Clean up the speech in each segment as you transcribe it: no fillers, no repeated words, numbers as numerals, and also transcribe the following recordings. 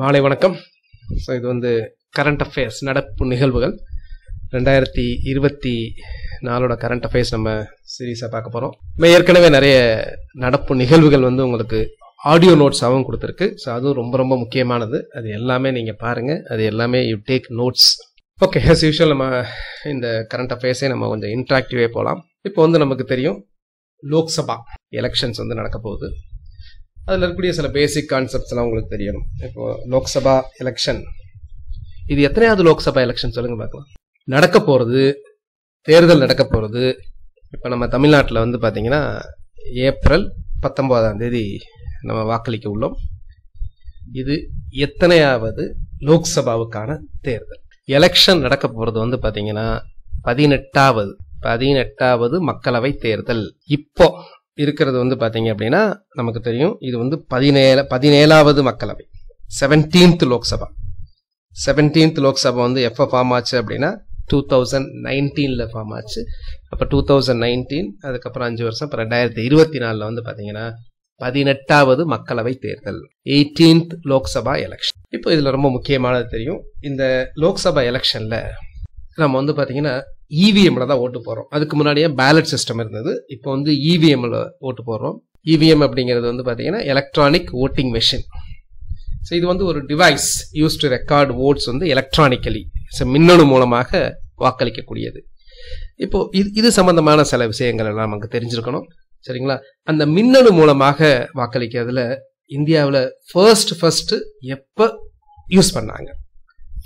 மாலை வணக்கம். ஸோ இது வந்து கரண்ட் அஃபேர்ஸ் நடப்பு நிகழ்வுகள் 2024 கரண்ட் அஃபேர்ஸ் நம்ம சீரீஸாக பார்க்க போகிறோம். ஏற்கனவே நிறைய நடப்பு நிகழ்வுகள் வந்து உங்களுக்கு ஆடியோ நோட்ஸாகவும் கொடுத்துருக்கு. ஸோ அதுவும் ரொம்ப ரொம்ப முக்கியமானது. அது எல்லாமே நீங்கள் பாருங்கள், அது எல்லாமே you take notes. Okay, as usual நம்ம இந்த கரண்ட் அஃபேர்ஸே நம்ம கொஞ்சம் இன்ட்ராக்டிவே போகலாம். இப்போ வந்து நமக்கு தெரியும் லோக்சபா எலெக்ஷன்ஸ் வந்து நடக்க போகுது. அதில் இருக்கக்கூடிய சில பேசிக் கான்செப்ட்ஸ்லாம் உங்களுக்கு தெரியணும். இப்போ லோக்சபா எலெக்ஷன், இது எத்தனையாவது லோக்சபா எலெக்ஷன் சொல்லுங்க பார்க்கலாம். நடக்க போகிறது, தேர்தல் நடக்க போகிறது இப்போ நம்ம தமிழ்நாட்டில் வந்து பார்த்தீங்கன்னா ஏப்ரல் 19 நம்ம வாக்களிக்க உள்ளோம். இது எத்தனையாவது லோக்சபாவுக்கான தேர்தல் எலெக்ஷன் நடக்க போகிறது வந்து பார்த்தீங்கன்னா 18வது மக்களவை தேர்தல். இப்போ இருக்கிறது வந்து பார்த்தீங்க அப்படின்னா நமக்கு தெரியும் இது வந்து 17வது மக்களவை, 17th லோக்சபா. 17th லோக்சபா வந்து எப்போ ஃபார்ம் ஆச்சு அப்படின்னா 2019 ஃபார்ம் ஆச்சு. அப்போ 2019, அதுக்கப்புறம் 5 வருஷம், இப்போ 2024 வந்து பார்த்தீங்கன்னா 18வது மக்களவை தேர்தல், 18th லோக்சபா எலெக்ஷன். இப்போ இதில் ரொம்ப முக்கியமானது தெரியும், இந்த லோக்சபா எலெக்ஷனில் நம்ம வந்து பார்த்தீங்கன்னா இவிஎம்ல தான் ஓட்டு போடுறோம். அதுக்கு முன்னாடியே பேலட் சிஸ்டம் இருந்தது, இப்போ வந்து இவிஎம்ல ஓட்டு போடுறோம். இவிஎம் அப்படிங்கிறது வந்து பார்த்தீங்கன்னா எலக்ட்ரானிக் ஓட்டிங் மெஷின். ஸோ இது வந்து ஒரு device use to record votes வந்து எலக்ட்ரானிக்கலி, மின்னணு மூலமாக வாக்களிக்கக்கூடியது. இப்போ இது சம்பந்தமான சில விஷயங்கள் எல்லாம் நமக்கு தெரிஞ்சிருக்கணும், சரிங்களா? அந்த மின்னணு மூலமாக வாக்களிக்கிறதுல இந்தியாவில் ஃபர்ஸ்ட் எப்போ யூஸ் பண்ணாங்க,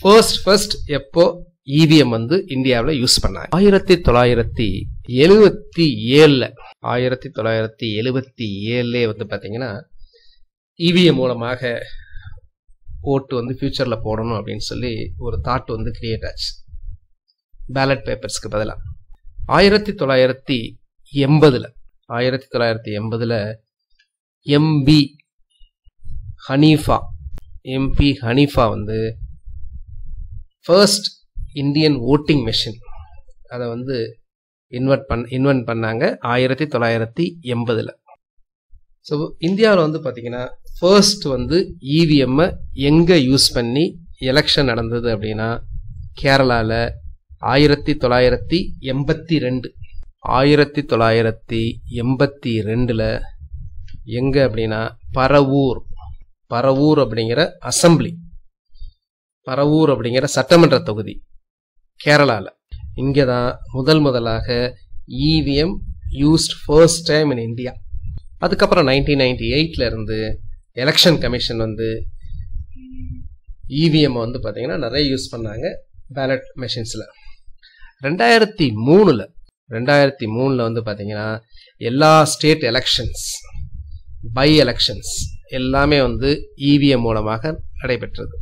ஃபர்ஸ்ட் எப்போ இவிஎம் வந்து இந்தியாவில் யூஸ் பண்ணாங்க? 1977 வந்து பார்த்தீங்கன்னா இவிஎம் மூலமாக ஓட்டு வந்து ஃபியூச்சர்ல போடணும் அப்படின்னு சொல்லி ஒரு தாட் வந்து கிரியேட் ஆச்சு, பேலட் பேப்பர்ஸ்க்கு பதிலாக. 1980 எம்பி ஹனீஃபா வந்து ஃபர்ஸ்ட் இந்தியன் ஓட்டிங் மெஷின் அதை வந்து இன்வென்ட் பண்ணாங்க 1980. ஸோ இந்தியாவில் வந்து பார்த்தீங்கன்னா ஃபர்ஸ்ட் வந்து இவிஎம்மை எங்கே யூஸ் பண்ணி எலெக்ஷன் நடந்தது அப்படின்னா கேரளாவில் 1982 எங்கே அப்படின்னா பரவூர் அப்படிங்கிற அசம்பிளி, பரவூர் அப்படிங்கிற சட்டமன்ற தொகுதி கேரளாவில். இங்கே தான் முதலாக EVM used first time in India. அதுக்கப்புறம் 1998 இருந்து எலெக்ஷன் கமிஷன் வந்து இவிஎம் வந்து பார்த்தீங்கன்னா நிறைய யூஸ் பண்ணாங்க பேலட் மெஷின்ஸில். 2003 வந்து பார்த்தீங்கன்னா எல்லா ஸ்டேட் எலெக்ஷன்ஸ், பை எலெக்ஷன்ஸ் எல்லாமே வந்து இவிஎம் மூலமாக நடைபெற்றது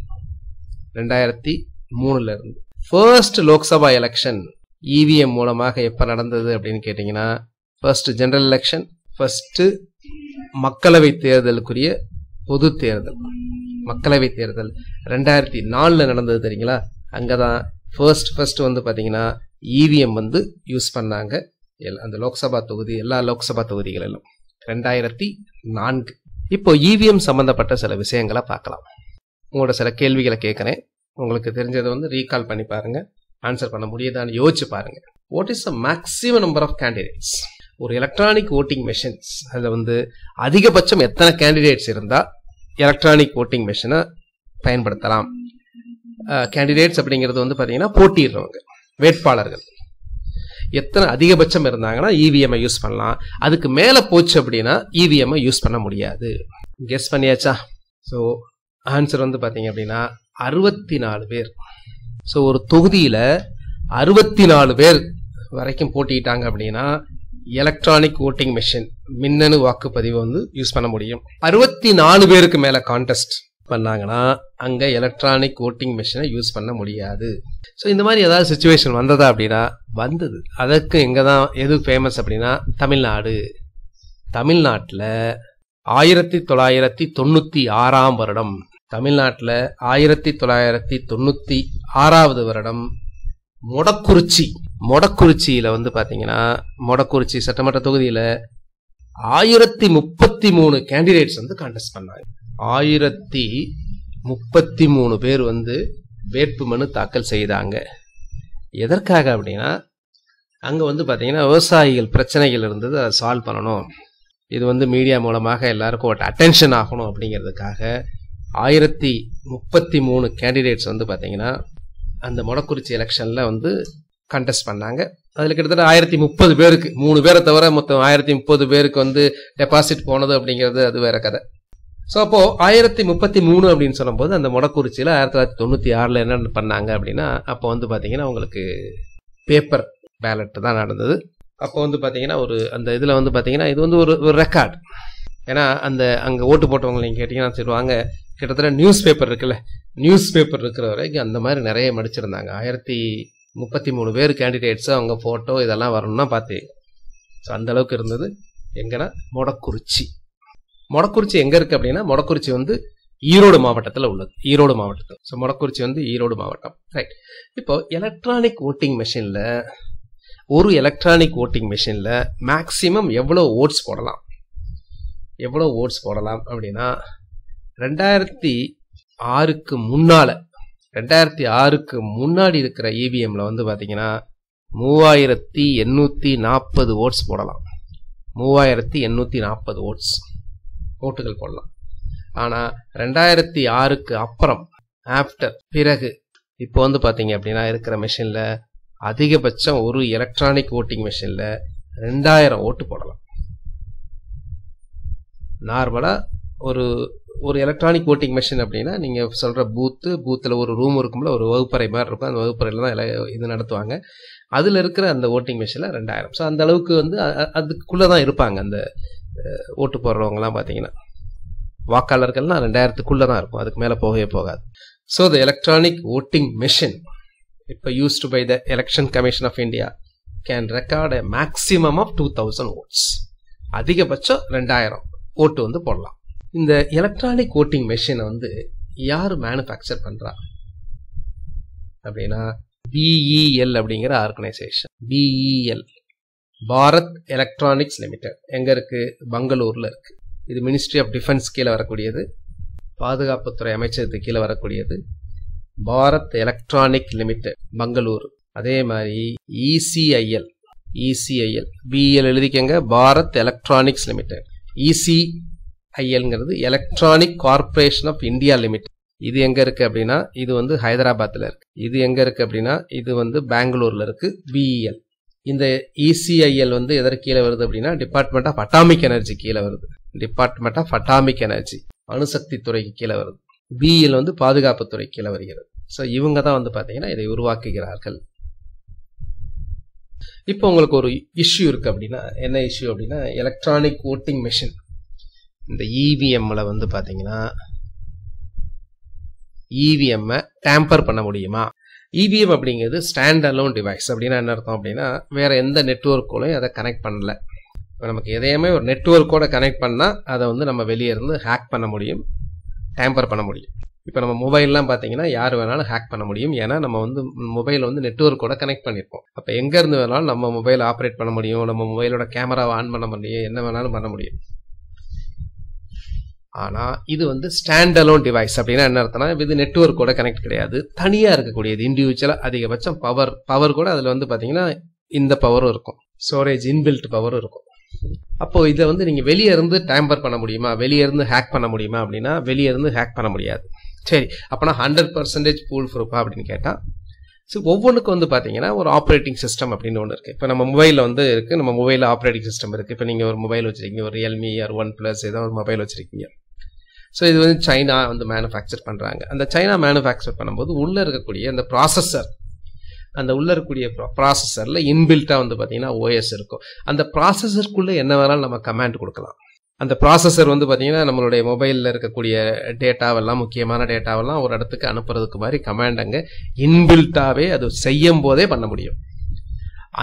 2003 இருந்து. ஃபர்ஸ்ட் லோக்சபா எலெக்ஷன் இவிஎம் மூலமாக எப்போ நடந்தது அப்படின்னு கேட்டிங்கன்னா ஃபர்ஸ்ட் ஜெனரல் எலெக்ஷன், ஃபர்ஸ்ட் மக்களவை தேர்தலுக்குரிய பொது தேர்தல், மக்களவை தேர்தல் 2004 நடந்தது தெரியுங்களா? அங்கே தான் ஃபர்ஸ்ட் வந்து பார்த்தீங்கன்னா இவிஎம் வந்து யூஸ் பண்ணாங்க அந்த லோக்சபா தொகுதி, எல்லா லோக்சபா தொகுதிகளிலும் 2004. இப்போ இவிஎம் சம்பந்தப்பட்ட சில விஷயங்களை பார்க்கலாம். உங்களோட சில கேள்விகளை கேட்குறேன், உங்களுக்கு தெரிஞ்சதை வந்து ரீகால் பண்ணி பாருங்க, ஆன்சர் பண்ண முடியுதான்னு யோசிச்சு பாருங்க. What is the maximum number of candidates? ஒரு எலக்ட்ரானிக் ஓட்டிங் மெஷின்ஸ் அதில் வந்து அதிகபட்சம் எத்தனை கேண்டிடேட்ஸ் இருந்தால் எலக்ட்ரானிக் ஓட்டிங் மெஷினை பயன்படுத்தலாம்? கேண்டிடேட்ஸ் அப்படிங்கிறது வந்து பார்த்தீங்கன்னா போட்டிடுறவங்க, வேட்பாளர்கள். எத்தனை அதிகபட்சம் இருந்தாங்கன்னா இவிஎம்ஐ யூஸ் பண்ணலாம், அதுக்கு மேலே போச்சு அப்படின்னா இவிஎம்ஐ யூஸ் பண்ண முடியாது. கெஸ் பண்ணியாச்சா? ஸோ ஆன்சர் வந்து பார்த்தீங்க அப்படின்னா 64 பேர். ஸோ ஒரு தொகுதியில் 64 பேர் வரைக்கும் போட்டிட்டாங்க அப்படின்னா எலக்ட்ரானிக் ஓட்டிங் மெஷின், மின்னணு வாக்குப்பதிவு வந்து யூஸ் பண்ண முடியும். 64 பேருக்கு மேலே கான்டெஸ்ட் பண்ணாங்கன்னா அங்கே எலக்ட்ரானிக் ஓட்டிங் மெஷினை யூஸ் பண்ண முடியாது. ஸோ இந்த மாதிரி ஏதாவது சுச்சுவேஷன் வந்ததா அப்படின்னா வந்தது. அதற்கு எங்கே தான் எது ஃபேமஸ் அப்படின்னா தமிழ்நாட்டில் 1996 வருடம், தமிழ்நாட்டில் 1996 வருடம் மொடக்குறிச்சியில் வந்து பார்த்தீங்கன்னா மொடக்குறிச்சி சட்டமன்ற தொகுதியில் 1033 கேண்டிடேட்ஸ் வந்து கான்டெஸ்ட் பண்ணாங்க. 33 பேர் வந்து வேட்புமனு தாக்கல் செய்தாங்க. எதற்காக அப்படின்னா அங்க வந்து பாத்தீங்கன்னா விவசாயிகள் பிரச்சனைகள் இருந்தது, அதை சால்வ் பண்ணணும், இது வந்து மீடியா மூலமாக எல்லாருக்கும் ஒரு அட்டென்ஷன் ஆகணும் அப்படிங்கிறதுக்காக 1033 கேண்டிடேட்ஸ் வந்து பாத்தீங்கன்னா அந்த மொடக்குறிச்சி எலெக்ஷன்ல வந்து கண்டெஸ்ட் பண்ணாங்க. அதுல கிட்டத்தட்ட 1030 பேருக்கு, 3 பேரை தவிர மொத்தம் 1030 பேருக்கு வந்து டெபாசிட் போனது அப்படிங்கிறது அது வேற கதை. ஸோ அப்போ 1033 அப்படின்னு சொல்லும்போது அந்த மொடக்குறிச்சியில 1996 என்ன பண்ணாங்க அப்படின்னா அப்போ வந்து பாத்தீங்கன்னா உங்களுக்கு பேப்பர் பேலட் தான் நடந்தது. அப்போ வந்து பாத்தீங்கன்னா ஒரு அந்த இதுல வந்து பாத்தீங்கன்னா இது வந்து ஒரு ரெக்கார்ட். ஏன்னா அந்த அங்க ஓட்டு போட்டவங்க நீங்க கேட்டீங்கன்னா சொல்லுவாங்க, கிட்டத்தட்ட நியூஸ் பேப்பர் இருக்குல்ல, நியூஸ் பேப்பர் இருக்கிற வரைக்கும் அந்த மாதிரி நிறைய மடிச்சிருந்தாங்க. 1033 பேர் கேண்டிடேட்ஸ், அவங்க போட்டோ இதெல்லாம் வரணும்னா பார்த்து. ஸோ அந்த அளவுக்கு இருந்தது. எங்கன்னா மொடக்குறிச்சி. மொடக்குறிச்சி எங்க இருக்கு அப்படின்னா மொடக்குறிச்சி வந்து ஈரோடு மாவட்டத்தில் உள்ளது. ஈரோடு மாவட்டத்தில். ஸோ மொடக்குறிச்சி வந்து ஈரோடு மாவட்டம். ரைட். இப்போ எலக்ட்ரானிக் ஓட்டிங் மெஷின்ல ஒரு எலக்ட்ரானிக் ஓட்டிங் மெஷின்ல மேக்சிமம் எவ்வளவு ஓட்ஸ் போடலாம், எவ்வளவு ஓட்ஸ் போடலாம் அப்படின்னா 2006க்கு முன்னால 2006க்கு முன்னாடி இருக்கிற இவிஎம்ல வந்து பாத்தீங்கன்னா 3840 ஓட்ஸ் போடலாம். 3840 ஓட்டுகள் போடலாம். ஆனா 2006க்கு அப்புறம் பிறகு இப்போ வந்து பாத்தீங்க அப்படின்னா இருக்கிற மெஷின்ல அதிகபட்சம் ஒரு எலக்ட்ரானிக் ஓட்டிங் மெஷின்ல 2000 ஓட்டு போடலாம். நார்மலா ஒரு எலக்ட்ரானிக் ஓட்டிங் மெஷின் அப்படின்னா நீங்க சொல்ற பூத்துல ஒரு ரூம் இருக்கும்ல, ஒரு வகுப்பறை மாதிரி இருக்கும். அந்த வகுப்பறையில தான் இது நடத்துவாங்க. அதுல இருக்கிற அந்த ஓட்டிங் மெஷின்ல 2000. ஸோ அந்த அளவுக்கு வந்து அதுக்குள்ளதான் இருப்பாங்க. அந்த ஓட்டு போடுறவங்க எல்லாம் பாத்தீங்கன்னா வாக்காளர்கள்லாம் 2000க்குள்ளதான் இருக்கும், அதுக்கு மேல போகவே போகாது. So the electronic voting machine இப்போ used by the Election Commission of India can record a maximum of 2000 votes. அதிகபட்சம் 2000 ஓட்டு வந்து போடலாம். இந்த எலக்ட்ரானிக் ஓட்டிங் மெஷினை வந்து யார் மேனுஃபேக்சர் பண்றா அப்படின்னா BEL அப்படிங்கிற organisation. BEL Bharat electronics limited எங்க இருக்கு? பெங்களூர்ல இருக்கு. இது மினிஸ்ட்ரி ஆஃப் டிஃபென்ஸ் கீழே வரக்கூடியது, பாதுகாப்புத்துறை அமைச்சகத்துக்கு கீழே வரக்கூடியது. Bharat electronic limited Bangalore. அதே மாதிரி ECIL BEL எழுதிக்கங்க, பாரத் எலக்ட்ரானிக்ஸ் லிமிடெட். ECILங்கிறது electronic corporation of India limited. இது எங்க இருக்கு அப்படின்னா இது வந்து ஹைதராபாத்ல இருக்கு. இது எங்க இருக்கு அப்படின்னா இது வந்து பெங்களூர்ல இருக்கு. BEL. இந்த ECIL வந்து எதற்கு கீழே வருது அப்படின்னா டிபார்ட்மெண்ட் ஆஃப் அட்டாமிக் எனர்ஜி கீழே வருது. டிபார்ட்மெண்ட் ஆஃப் அட்டாமிக் எனர்ஜி அணுசக்தி துறைக்கு கீழே வருது. BEL வந்து பாதுகாப்புத்துறை கீழே வருகிறது. ஸோ இவங்க தான் வந்து பாத்தீங்கன்னா இதை உருவாக்குகிறார்கள். இப்போ உங்களுக்கு ஒரு இஷ்யூ இருக்கு அப்படின்னா என்ன இஷ்யூ அப்படின்னா எலக்ட்ரானிக் ஓட்டிங் மெஷின் இந்த EVMல வந்து பாத்தீங்கன்னா EVM டேம்பர் பண்ண முடியுமா? EVM அப்படிங்கிறது ஸ்டாண்ட் அலோன் டிவைஸ். அப்படின்னா என்ன அர்த்தம் அப்படின்னா வேற எந்த நெட்வொர்க்கோடையும் அதை கனெக்ட் பண்ணல. இப்போ நமக்கு எதையுமே ஒரு நெட்வொர்க்கோட கனெக்ட் பண்ணா அதை வந்து நம்ம வெளியே இருந்து ஹேக் பண்ண முடியும், டேம்பர் பண்ண முடியும். இப்போ நம்ம மொபைல்லாம் பார்த்தீங்கன்னா யார் வேணாலும் ஹேக் பண்ண முடியும். ஏன்னா நம்ம வந்து மொபைல் வந்து நெட்வொர்க்கோட கனெக்ட் பண்ணியிருப்போம். அப்போ எங்க இருந்து வேணாலும் நம்ம மொபைல் ஆப்ரேட் பண்ண முடியும், நம்ம மொபைலோட கேமராவை ஆன் பண்ண முடியும், என்ன வேணாலும் பண்ண முடியும். ஆனா இது வந்து ஸ்டாண்ட் அலோன் டிவைஸ் அப்படின்னா என்ன அர்த்தம்னா இது நெட்வொர்க்கோட கனெக்ட் கிடையாது, தனியா இருக்கக்கூடியது, இண்டிவிஜுவலா. அதிகபட்சம் பவர் கூட அதுல வந்து பாத்தீங்கன்னா இந்த பவரும் இருக்கும், ஸ்டோரேஜ் இன்பில்ட் பவரும் இருக்கும். அப்போ இதை வந்து நீங்க வெளியே இருந்து டேம்பர் பண்ண முடியுமா, வெளியே இருந்து ஹேக் பண்ண முடியுமா அப்படின்னா வெளியே இருந்து ஹேக் பண்ண முடியாது. சரி, அப்பனா 100% ஃபுல் ப்ரூஃபா அப்படின்னு கேட்டா ஒவ்வொன்றுக்கும் வந்து பாத்தீங்கன்னா ஒரு ஆப்ரேட்டிங் சிஸ்டம் அப்படின்னு ஒன்று இருக்கு. இப்போ நம்ம மொபைல்ல வந்து இருக்கு, நம்ம மொபைல்ல ஆப்ரேட்டிங் சிஸ்டம் இருக்கு. இப்போ நீங்க ஒரு மொபைல் வச்சிருக்கீங்க, ஒரு ரியல்மி ஆர் OnePlus ஏதோ ஒரு மொபைல் வச்சிருக்கீங்க. ஸோ இது வந்து சைனா வந்து மேனுஃபேக்சர் பண்றாங்க. அந்த சைனா மேனுஃபேக்சர் பண்ணும்போது உள்ள இருக்கக்கூடிய அந்த ப்ராசஸர், அந்த உள்ள இருக்கக்கூடிய ப்ராசஸர்ல இன்பில்ட்டா வந்து பாத்தீங்கன்னா OS இருக்கும். அந்த ப்ராசஸருக்குள்ள என்ன வேணாலும் நம்ம கமாண்ட் கொடுக்கலாம். அந்த ப்ராசஸர் வந்து பாத்தீங்கன்னா நம்மளுடைய மொபைல்ல இருக்கக்கூடிய டேட்டாவெல்லாம், முக்கியமான டேட்டாவெல்லாம் ஒரு இடத்துக்கு அனுப்புறதுக்கு மாதிரி கமாண்ட் அங்க இன்பில்ட்டாவே அது செய்யும் போதே பண்ண முடியும்.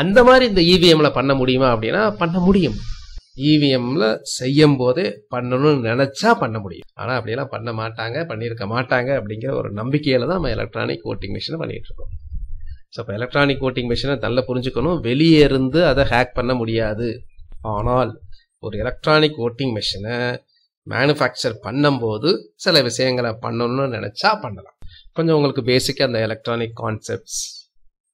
அந்த மாதிரி இந்த EVMல பண்ண முடியுமா அப்படின்னா பண்ண முடியும். EVMல செய்யும் போதே பண்ணணும்னு நினைச்சா பண்ண முடியும். ஆனா அப்படியெல்லாம் பண்ண மாட்டாங்க, பண்ணியிருக்க மாட்டாங்க அப்படிங்கிற ஒரு நம்பிக்கையில தான் நம்ம எலக்ட்ரானிக் ஓட்டிங் மிஷினை பண்ணிட்டு இருக்கோம். ஸோ இப்போ எலக்ட்ரானிக் ஓட்டிங் மிஷினை நல்லா புரிஞ்சுக்கணும். வெளியே இருந்து அதை ஹேக் பண்ண முடியாது. ஆனால் ஒரு எலக்ட்ரானிக் ஓட்டிங் மிஷினை மேனுஃபேக்சர் பண்ணும்போது சில விஷயங்களை பண்ணணும்னு நினைச்சா பண்ணலாம். கொஞ்சம் உங்களுக்கு பேசிக்காக அந்த எலக்ட்ரானிக் கான்செப்ட்ஸ்,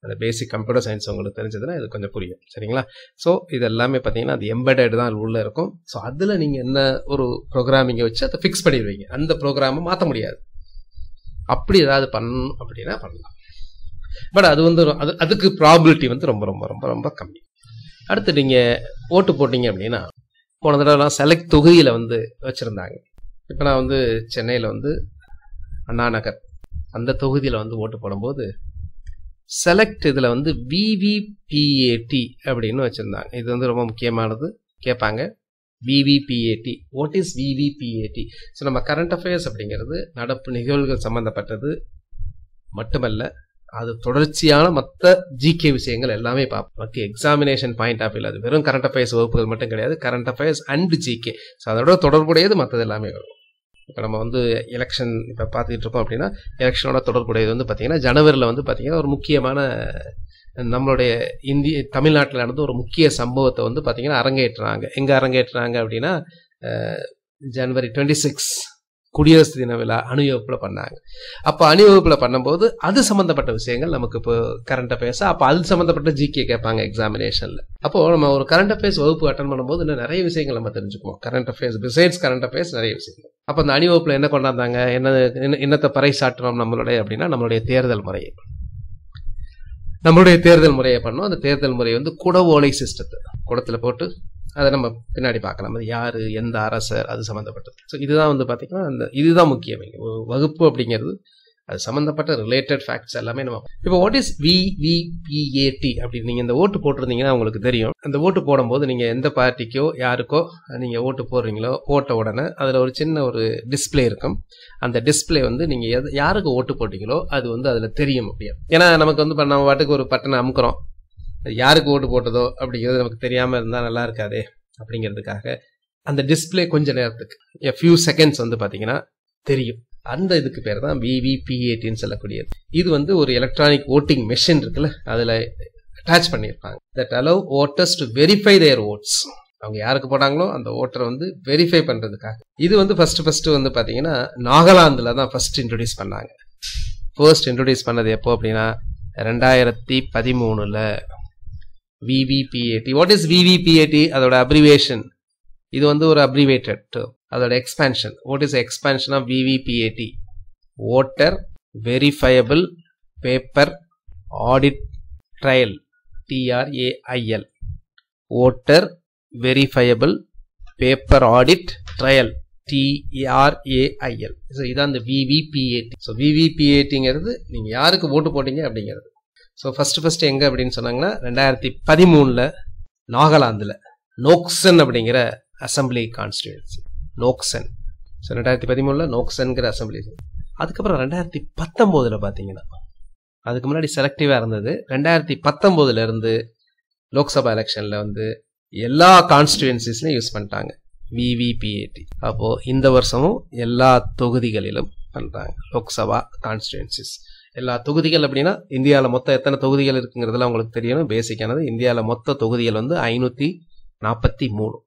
அந்த பேசிக் கம்ப்யூட்டர் சயின்ஸ் உங்களுக்கு தெரிஞ்சதுன்னா இது கொஞ்சம் புரியும். சரிங்களா? ஸோ இது எல்லாமே பார்த்தீங்கன்னா அது எம்பெடட் தான் உள்ளே இருக்கும். ஸோ அதில் நீங்கள் என்ன ஒரு ப்ரோக்ராமிங்கை வச்சு அதை ஃபிக்ஸ் பண்ணிடுவீங்க. அந்த ப்ரோக்ராமை மாற்ற முடியாது. அப்படி ஏதாவது பண்ணணும் அப்படின்னா பண்ணலாம். பட் அது வந்து அதுக்கு ப்ராபிலிட்டி வந்து ரொம்ப ரொம்ப ரொம்ப ரொம்ப கம்மி. அடுத்து நீங்கள் ஓட்டு போட்டிங்க அப்படின்னா, போன தடவைலாம் செலக்ட் தொகுதியில் வந்து வச்சுருந்தாங்க. இப்போ நான் வந்து சென்னையில் வந்து அண்ணா நகர் அந்த தொகுதியில் வந்து ஓட்டு போடும்போது செலக்ட் இதில் வந்து விவிபிஏடி அப்படின்னு வச்சுருந்தாங்க. இது வந்து ரொம்ப முக்கியமானது. கேட்பாங்க VVPAT, what is VVPAT? So நம்ம கரண்ட் அஃபேர்ஸ் அப்படிங்கிறது நடப்பு நிகழ்வுகள் சம்மந்தப்பட்டது மட்டுமல்ல, அது தொடர்ச்சியான மற்ற ஜிகே விஷயங்கள் எல்லாமே பார்ப்போம். Okay, examination point of view அது வெறும் கரண்ட் அஃபேர்ஸ் வகுப்புகள் மட்டும் கிடையாது. Current affairs and G K, so அதோட தொடர்புடையது மற்றது எல்லாமே வரும். இப்போ நம்ம வந்து எலெக்ஷன் இப்போ பார்த்துக்கிட்டு இருக்கோம் அப்படின்னா, எலெக்ஷனோட தொடர்புடையது வந்து பார்த்தீங்கன்னா ஜனவரியில் வந்து பார்த்தீங்கன்னா ஒரு முக்கியமான நம்மளுடைய தமிழ்நாட்டில் நடந்த ஒரு முக்கிய சம்பவத்தை வந்து பார்த்தீங்கன்னா அரங்கேற்றுறாங்க. எங்கே அரங்கேற்றுறாங்க அப்படின்னா, ஜனவரி 26 குடியரசு தின விழா அணிவகுப்பில் பண்ணாங்க. அப்போ அணிவகுப்பில் பண்ணும்போது அது சம்மந்தப்பட்ட விஷயங்கள் நமக்கு இப்போ கரண்ட் அஃபேர்ஸ், அப்போ அது சம்மந்தப்பட்ட ஜிகே கேட்பாங்க எக்ஸாமினேஷனில். அப்போது நம்ம ஒரு கரண்ட் அஃபேர்ஸ் வகுப்பு அட்டன் பண்ணும்போது இன்னும் நிறைய விஷயங்கள் நம்ம தெரிஞ்சுக்குவோம். Current affairs besides current affairs நிறைய விஷயங்கள். அப்போ அந்த அணிவகுப்பில் என்ன கொண்டாந்தாங்க, என்னத்தை பறைசாற்றணும் நம்மளுடைய அப்படின்னா, நம்மளுடைய தேர்தல் முறையை பண்ணோம். அந்த தேர்தல் முறை வந்து குடவோலை சிஸ்டத்தை குடத்தில் போட்டு அதை நம்ம பின்னாடி பார்க்கலாம். அது யார், எந்த அரசர், அது சம்மந்தப்பட்டது. ஸோ இதுதான் வந்து பார்த்தீங்கன்னா இதுதான் முக்கியம். வகுப்பு அப்படிங்கிறது அது சம்மந்தப்பட்ட ரிலேட்டட் ஃபேக்ட்ஸ் எல்லாமே நம்ம. இப்போ வாட் இஸ் விவிபிஏடி அப்படின்னு நீங்கள் இந்த ஓட்டு போட்டிருந்தீங்கன்னா உங்களுக்கு தெரியும். அந்த ஓட்டு போடும்போது நீங்கள் எந்த பார்ட்டிக்கோ யாருக்கோ நீங்கள் ஓட்டு போடுறீங்களோ, போட்ட உடனே அதில் ஒரு சின்ன ஒரு டிஸ்பிளே இருக்கும். அந்த டிஸ்பிளே வந்து நீங்கள் யாருக்கு ஓட்டு போட்டீங்களோ அது வந்து அதில் தெரியும் அப்படியே. ஏன்னா நமக்கு வந்து நம்ம பாட்டுக்கு ஒரு பட்டனை அமுக்குறோம், யாருக்கு ஓட்டு போட்டதோ அப்படிங்கிறது நமக்கு தெரியாமல் இருந்தால் நல்லா இருக்காதே அப்படிங்கிறதுக்காக அந்த டிஸ்பிளே கொஞ்ச நேரத்துக்கு a few seconds வந்து பார்த்தீங்கன்னா தெரியும். அந்த இதுக்கு பேர் தான் விவிபிஏடின்னு சொல்லக்கூடியது. இது வந்து ஒரு எலக்ட்ரானிக் ஓட்டிங் மெஷின் இருக்குல்ல, அதில் அட்டாச் பண்ணியிருப்பாங்க. That allow voters to verify their votes. அவங்க யாருக்கு போட்டாங்களோ அந்த ஓட்டரை வந்து வெரிஃபை பண்ணுறதுக்காக. இது வந்து ஃபர்ஸ்ட் வந்து பார்த்தீங்கன்னா நாகாலாந்தில் தான் ஃபர்ஸ்ட் இன்ட்ரடியூஸ் பண்ணாங்க. ஃபர்ஸ்ட் இன்ட்ரடியூஸ் பண்ணது எப்போ அப்படின்னா 2013 விவிபிஏடி. What is VVPAT? அதோட அப்ரிவேஷன். இது வந்து ஒரு அப்ரிவேட்டட் டேர்ம். அதோட expansion. What is expansion of VVPAT? Voter verifiable paper audit trail, TRAIL. Voter verifiable paper audit trail, TRAIL. So இதான் இந்த விவிபிஏடி. ஸோ விவிபிஏடிங்கிறது நீங்கள் யாருக்கு ஓட்டு போட்டீங்க அப்படிங்கிறது. ஸோ ஃபர்ஸ்ட் எங்கே அப்படின்னு சொன்னாங்கன்னா 2013 நாகாலாந்தில் நோக்சன் அப்படிங்கிற அசம்பிளி கான்ஸ்டியூன்சி. நோக்சன். ஸோ 2013 நோக்சன்கிற அசம்பிளி. அதுக்கப்புறம் 2019 பார்த்தீங்கன்னா, அதுக்கு முன்னாடி செலக்டிவாக இருந்தது. 2019 இருந்து லோக்சபா எலெக்ஷனில் வந்து எல்லா கான்ஸ்டியூன்சிஸ்லையும் யூஸ் பண்ணிட்டாங்க விவிபிஏடி. அப்போது இந்த வருஷமும் எல்லா தொகுதிகளிலும் பண்ணுறாங்க. லோக்சபா கான்ஸ்டியூன்சிஸ் எல்லா தொகுதிகள் அப்படின்னா இந்தியாவில் மொத்தம் எத்தனை தொகுதிகள் இருக்குங்கிறதுலாம் உங்களுக்கு தெரியணும். பேசிக்கானது இந்தியாவில் மொத்த தொகுதிகள் வந்து 543.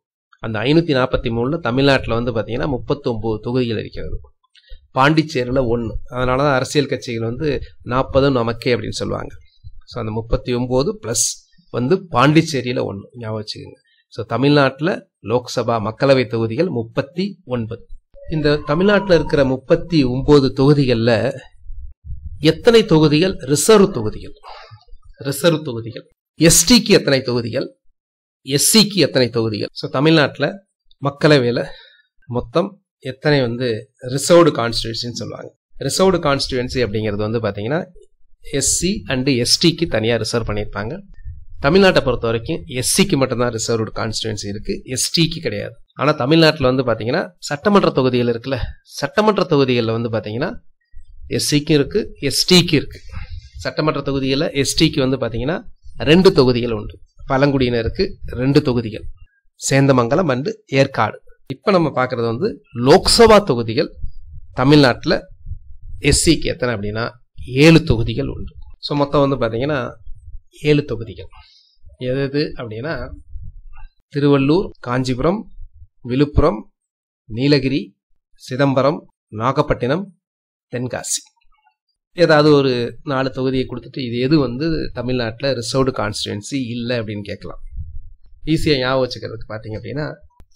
அந்த 543 தமிழ்நாட்டில் வந்து பார்த்தீங்கன்னா 39 தொகுதிகள் இருக்கிறது. பாண்டிச்சேரியில் 1. அதனால தான் அரசியல் கட்சிகள் வந்து 40 நமக்கே அப்படின்னு சொல்லுவாங்க. ஸோ அந்த 39 ப்ளஸ் வந்து பாண்டிச்சேரியில் 1 ஞாபகம் வச்சுக்கோங்க. ஸோ தமிழ்நாட்டில் லோக்சபா மக்களவை தொகுதிகள் 39. இந்த தமிழ்நாட்டில் இருக்கிற 39 தொகுதிகளில் எத்தனை தொகுதிகள் ரிசர்வ் தொகுதிகள்? எஸ்டிக்கு எத்தனை தொகுதிகள், எஸ்சிக்கு எத்தனை தொகுதிகள்? ஸோ தமிழ்நாட்டில் மக்களவையில் மொத்தம் எத்தனை வந்து ரிசர்வ்டு கான்ஸ்டியூன்சின்னு சொல்லுவாங்க. ரிசர்வ்டு கான்ஸ்டியூன்சி அப்படிங்கிறது வந்து பார்த்தீங்கன்னா எஸ்சி அண்டு எஸ்டிக்கு தனியாக ரிசர்வ் பண்ணியிருப்பாங்க. தமிழ்நாட்டை பொறுத்த வரைக்கும் எஸ்சிக்கு மட்டும்தான் ரிசர்வ்டு கான்ஸ்டியூன்சி இருக்குது, எஸ்டிக்கு கிடையாது. ஆனால் தமிழ்நாட்டில் வந்து பார்த்தீங்கன்னா சட்டமன்ற தொகுதிகள் இருக்குல்ல, சட்டமன்ற தொகுதிகளில் வந்து பார்த்தீங்கன்னா எஸ்சிக்கு இருக்கு, எஸ்டிக்கு இருக்கு. சட்டமன்ற தொகுதியில் எஸ்டிக்கு வந்து பார்த்தீங்கன்னா 2 தொகுதிகள் உண்டு. பழங்குடியினருக்கு 2 தொகுதிகள், சேந்தமங்கலம் அண்டு ஏற்காடு. இப்போ நம்ம பார்க்குறது வந்து லோக்சபா தொகுதிகள். தமிழ்நாட்டில் எஸ்சிக்கு எத்தனை அப்படின்னா 7 தொகுதிகள் உண்டு. ஸோ மொத்தம் வந்து பார்த்தீங்கன்னா 7 தொகுதிகள். எது அப்படின்னா திருவள்ளூர், காஞ்சிபுரம், விழுப்புரம், நீலகிரி, சிதம்பரம், நாகப்பட்டினம், தென்காசி. ஏதாவது ஒரு 4 தொகுதியை கொடுத்துட்டு இது எது வந்து தமிழ்நாட்டில் ரிசர்வ்டு கான்ஸ்டிடுவன்சி இல்லை அப்படின்னு கேட்கலாம். ஈஸியாக ஞாபகம் வச்சுக்கிறதுக்கு பார்த்தீங்க அப்படின்னா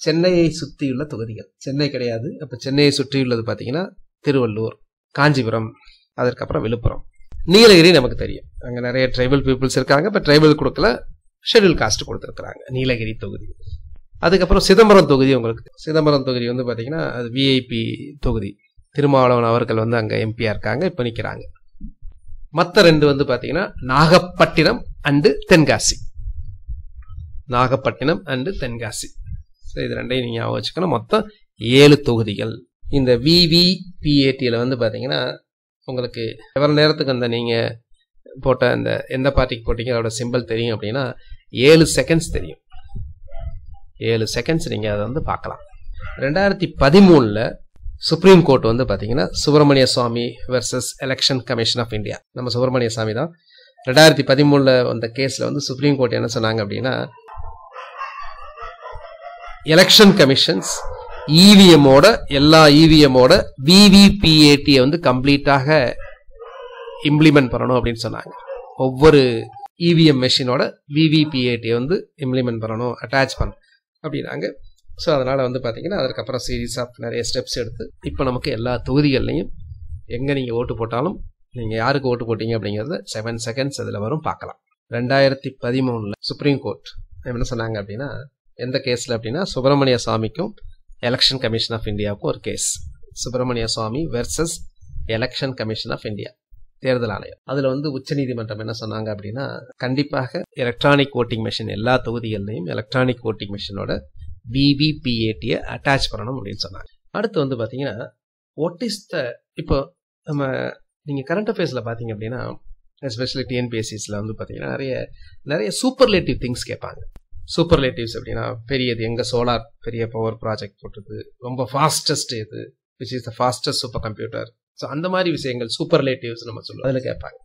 சென்னையை சுற்றியுள்ள தொகுதிகள். சென்னை கிடையாது. அப்போ சென்னையை சுற்றியுள்ளது பார்த்தீங்கன்னா திருவள்ளூர், காஞ்சிபுரம், அதற்கப்புறம் விழுப்புரம். நீலகிரி நமக்கு தெரியும், அங்கே நிறைய ட்ரைபல் பீப்புள்ஸ் இருக்காங்க. இப்போ ட்ரைபல் கொடுக்கல, ஷெட்யூல் காஸ்ட் கொடுத்துருக்குறாங்க நீலகிரி தொகுதி. அதுக்கப்புறம் சிதம்பரம் தொகுதி. உங்களுக்கு சிதம்பரம் தொகுதி வந்து பார்த்தீங்கன்னா அது விஐபி தொகுதி. திருமாவளவன் அவர்கள் வந்து அங்கே எம்பியா இருக்காங்க, இப்போ நிற்கிறாங்க. மற்ற 2 வந்து பார்த்தீங்கன்னா Nagapattinam and Tenkasi. Nagapattinam and Tenkasi. So இது 2ஐயும் நீங்கள் ஞாபகம் வச்சுக்கணும். மொத்தம் 7 தொகுதிகள். இந்த விவிபிஏடியில் வந்து பார்த்தீங்கன்னா உங்களுக்கு எவ்வளோ நேரத்துக்கு அந்த நீங்கள் போட்ட அந்த எந்த பார்ட்டிக்கு போட்டீங்க அதோட சிம்பிள் தெரியும் அப்படின்னா 7 செகண்ட்ஸ் தெரியும். 7 செகண்ட்ஸ் நீங்கள் அதை வந்து பார்க்கலாம். 2013 சுப்ரீம் கோர்ட் வந்து பார்த்தீங்கன்னா Subramanian Swamy versus election commission of India. நம்ம சுப்பிரமணிய சாமி தான். 2013 வந்த கேஸில் வந்து சுப்ரீம் கோர்ட் என்ன சொன்னாங்க அப்படின்னா எலெக்ஷன் கமிஷன்ஸ் இவிஎம்மோட எல்லா இவிஎம்மோட விவிபிஏடியை வந்து கம்ப்ளீட்டாக இம்ப்ளிமெண்ட் பண்ணணும் அப்படின்னு சொன்னாங்க. ஒவ்வொரு இவிஎம் மெஷினோட விவிபிஏடியை வந்து இம்ப்ளிமெண்ட் பண்ணணும், அட்டாச் பண்ணணும் அப்படின்னாங்க. ஸோ அதனால் வந்து பார்த்தீங்கன்னா அதுக்கப்புறம் சீரீஸ் ஆஃப் நிறைய ஸ்டெப்ஸ் எடுத்து இப்போ நமக்கு எல்லா தொகுதிகள்லையும் எங்கே நீங்கள் ஓட்டு போட்டாலும் நீங்கள் யாருக்கு ஓட்டு போட்டீங்க அப்படிங்கிறத 7 செகண்ட்ஸ் அதில் வரும், பார்க்கலாம். 2013 சுப்ரீம் கோர்ட் என்ன சொன்னாங்க அப்படின்னா எந்த கேஸில் அப்படின்னா சுப்பிரமணிய சுவாமிக்கும் எலெக்ஷன் கமிஷன் ஆஃப் இந்தியாவுக்கும் ஒரு case. Subramanian Swamy versus election commission of India, தேர்தல் ஆணையம். அதில் வந்து உச்சநீதிமன்றம் என்ன சொன்னாங்க அப்படின்னா கண்டிப்பாக எலக்ட்ரானிக் ஓட்டிங் மிஷின் எல்லா தொகுதிகள்லையும் எலக்ட்ரானிக் ஓட்டிங் மிஷினோட விவிபிஏடியை அட்டாச் பண்ணணும் அப்படின்னு சொன்னாங்க. அடுத்து வந்து பார்த்தீங்கன்னா வாட் இஸ் த இப்போ நம்ம நீங்கள் கரண்ட் அஃபேர்ஸில் பார்த்தீங்க அப்படின்னா எஸ்பெஷலி டிஎன்பிஎஸ்சிஸில் வந்து பார்த்தீங்கன்னா நிறைய சூப்பர்லேட்டிவ் திங்ஸ் கேட்பாங்க. சூப்பர்லேட்டிவ்ஸ் அப்படின்னா பெரியது எங்கே சோலார் பெரிய பவர் ப்ராஜெக்ட் போட்டது, ரொம்ப ஃபாஸ்டஸ்ட் எது, which is the fastest super computer. So அந்த மாதிரி விஷயங்கள் சூப்பர்லேட்டிவ்ஸ் நம்ம சொல்லுவோம், அதில் கேட்பாங்க.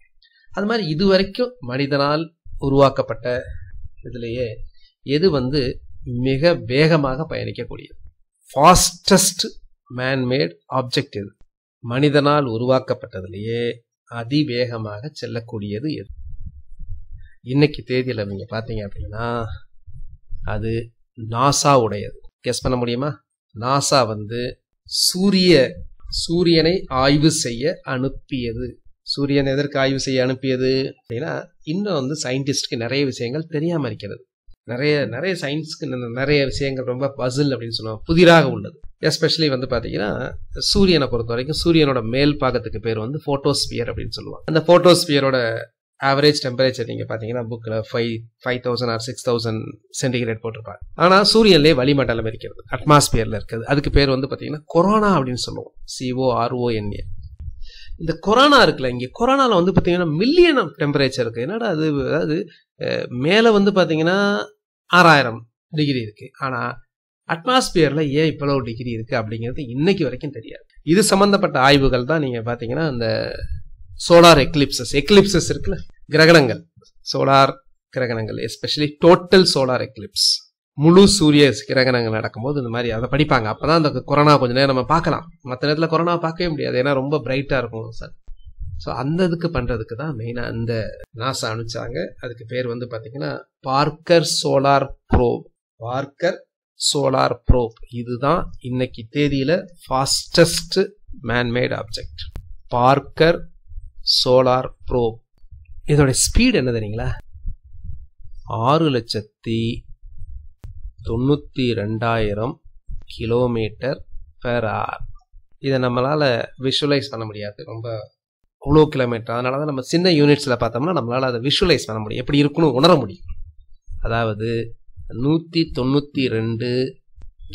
அது மாதிரி இது வரைக்கும் மனிதனால் உருவாக்கப்பட்ட இதுலேயே எது வந்து மிக வேகமாக பயணிக்கக்கூடியது, ஃபாஸ்டஸ்ட் மேன்மேட் ஆப்ஜெக்ட் எது, மனிதனால் உருவாக்கப்பட்டதுலேயே அதிவேகமாக செல்லக்கூடியது எது? இன்னைக்கு தேதியில் நீங்க பார்த்தீங்க அப்படின்னா அது நாசா உடையது. கெஸ் பண்ண முடியுமா? நாசா வந்து சூரியனை ஆய்வு செய்ய அனுப்பியது. சூரியன் எதற்கு ஆய்வு செய்ய அனுப்பியது அப்படின்னா இன்னும் வந்து சயின்டிஸ்ட்க்கு நிறைய விஷயங்கள் தெரியாம இருக்கிறது. நிறைய சயின்ஸ்க்கு நிறைய விஷயங்கள் ரொம்ப பசில் அப்படின்னு சொல்லுவாங்க, புதிராக உள்ளது. எஸ்பெஷலி வந்து பார்த்தீங்கன்னா சூரியனை பொறுத்த வரைக்கும் சூரியனோட மேல் பாகத்துக்கு பேர் வந்து போட்டோஸ்பியர் அப்படின்னு சொல்லுவாங்க. அந்த போட்டோஸ்பியரோட ஆவரேஜ் டெம்பரேச்சர் நீங்கள் பார்த்தீங்கன்னா புக்கில் 5000 or 6000 சென்டிகிரேட் போட்டிருப்பாங்க. ஆனால் சூரியன்லேயே வளிமண்டலம் இருக்கிறது, அட்மாஸ்பியரில் இருக்குது. அதுக்கு பேர் வந்து பார்த்தீங்கன்னா கொரோனா அப்படின்னு சொல்லுவோம், CORONA. இந்த கொரோனா இருக்குல்ல, இங்கே கொரோனாவில் வந்து பார்த்தீங்கன்னா மில்லியன் ஆஃப் டெம்பரேச்சர் இருக்குது. என்னடா அது, அதாவது மேலே வந்து பார்த்தீங்கன்னா 6000 டிகிரி இருக்குது, ஆனால் அட்மாஸ்பியரில் ஏன் இவ்வளவு டிகிரி இருக்குது அப்படிங்கிறது இன்னைக்கு வரைக்கும் தெரியாது. இது சம்மந்தப்பட்ட ஆய்வுகள் தான் நீங்கள் பார்த்தீங்கன்னா இந்த சோலார் எக்லிப்சஸ் இருக்குல்ல, கிரகணங்கள், சோலார் கிரகணங்கள், எஸ்பெஷலி டோட்டல் சோலார் எக்லிப்ஸ், முழு சூரிய கிரகணங்கள் நடக்கும்போது இந்த மாதிரி அதை படிப்பாங்க. அப்பதான் அந்த கொரோனா கொஞ்ச நேரம் நம்ம பார்க்கலாம். மற்ற நேரத்தில் கொரோனா பார்க்கவே முடியாது, ஏன்னா ரொம்ப பிரைட்டா இருக்கும் சார். ஸோ அந்த இதுக்கு பண்றதுக்கு தான் மெயினா அந்த நாசா அனுப்பிச்சாங்க. அதுக்கு பேர் வந்து பாத்தீங்கன்னா பார்க்கர் சோலார் ப்ரோப். இதுதான் இன்னைக்கு தேதியில fastest man-made object, Parker solar probe. இதோட ஸ்பீட் என்ன தெரியுங்களா? 6,92,000 km/h. இதை நம்மளால விஷுவலைஸ் பண்ண முடியாது, ரொம்ப அவ்வளோ கிலோமீட்டர். அதனால தான் நம்ம சின்ன யூனிட்ஸில் பார்த்தோம்னா நம்மளால அதை விஷுவலைஸ் பண்ண முடியும், எப்படி இருக்குன்னு உணர முடியும். அதாவது 192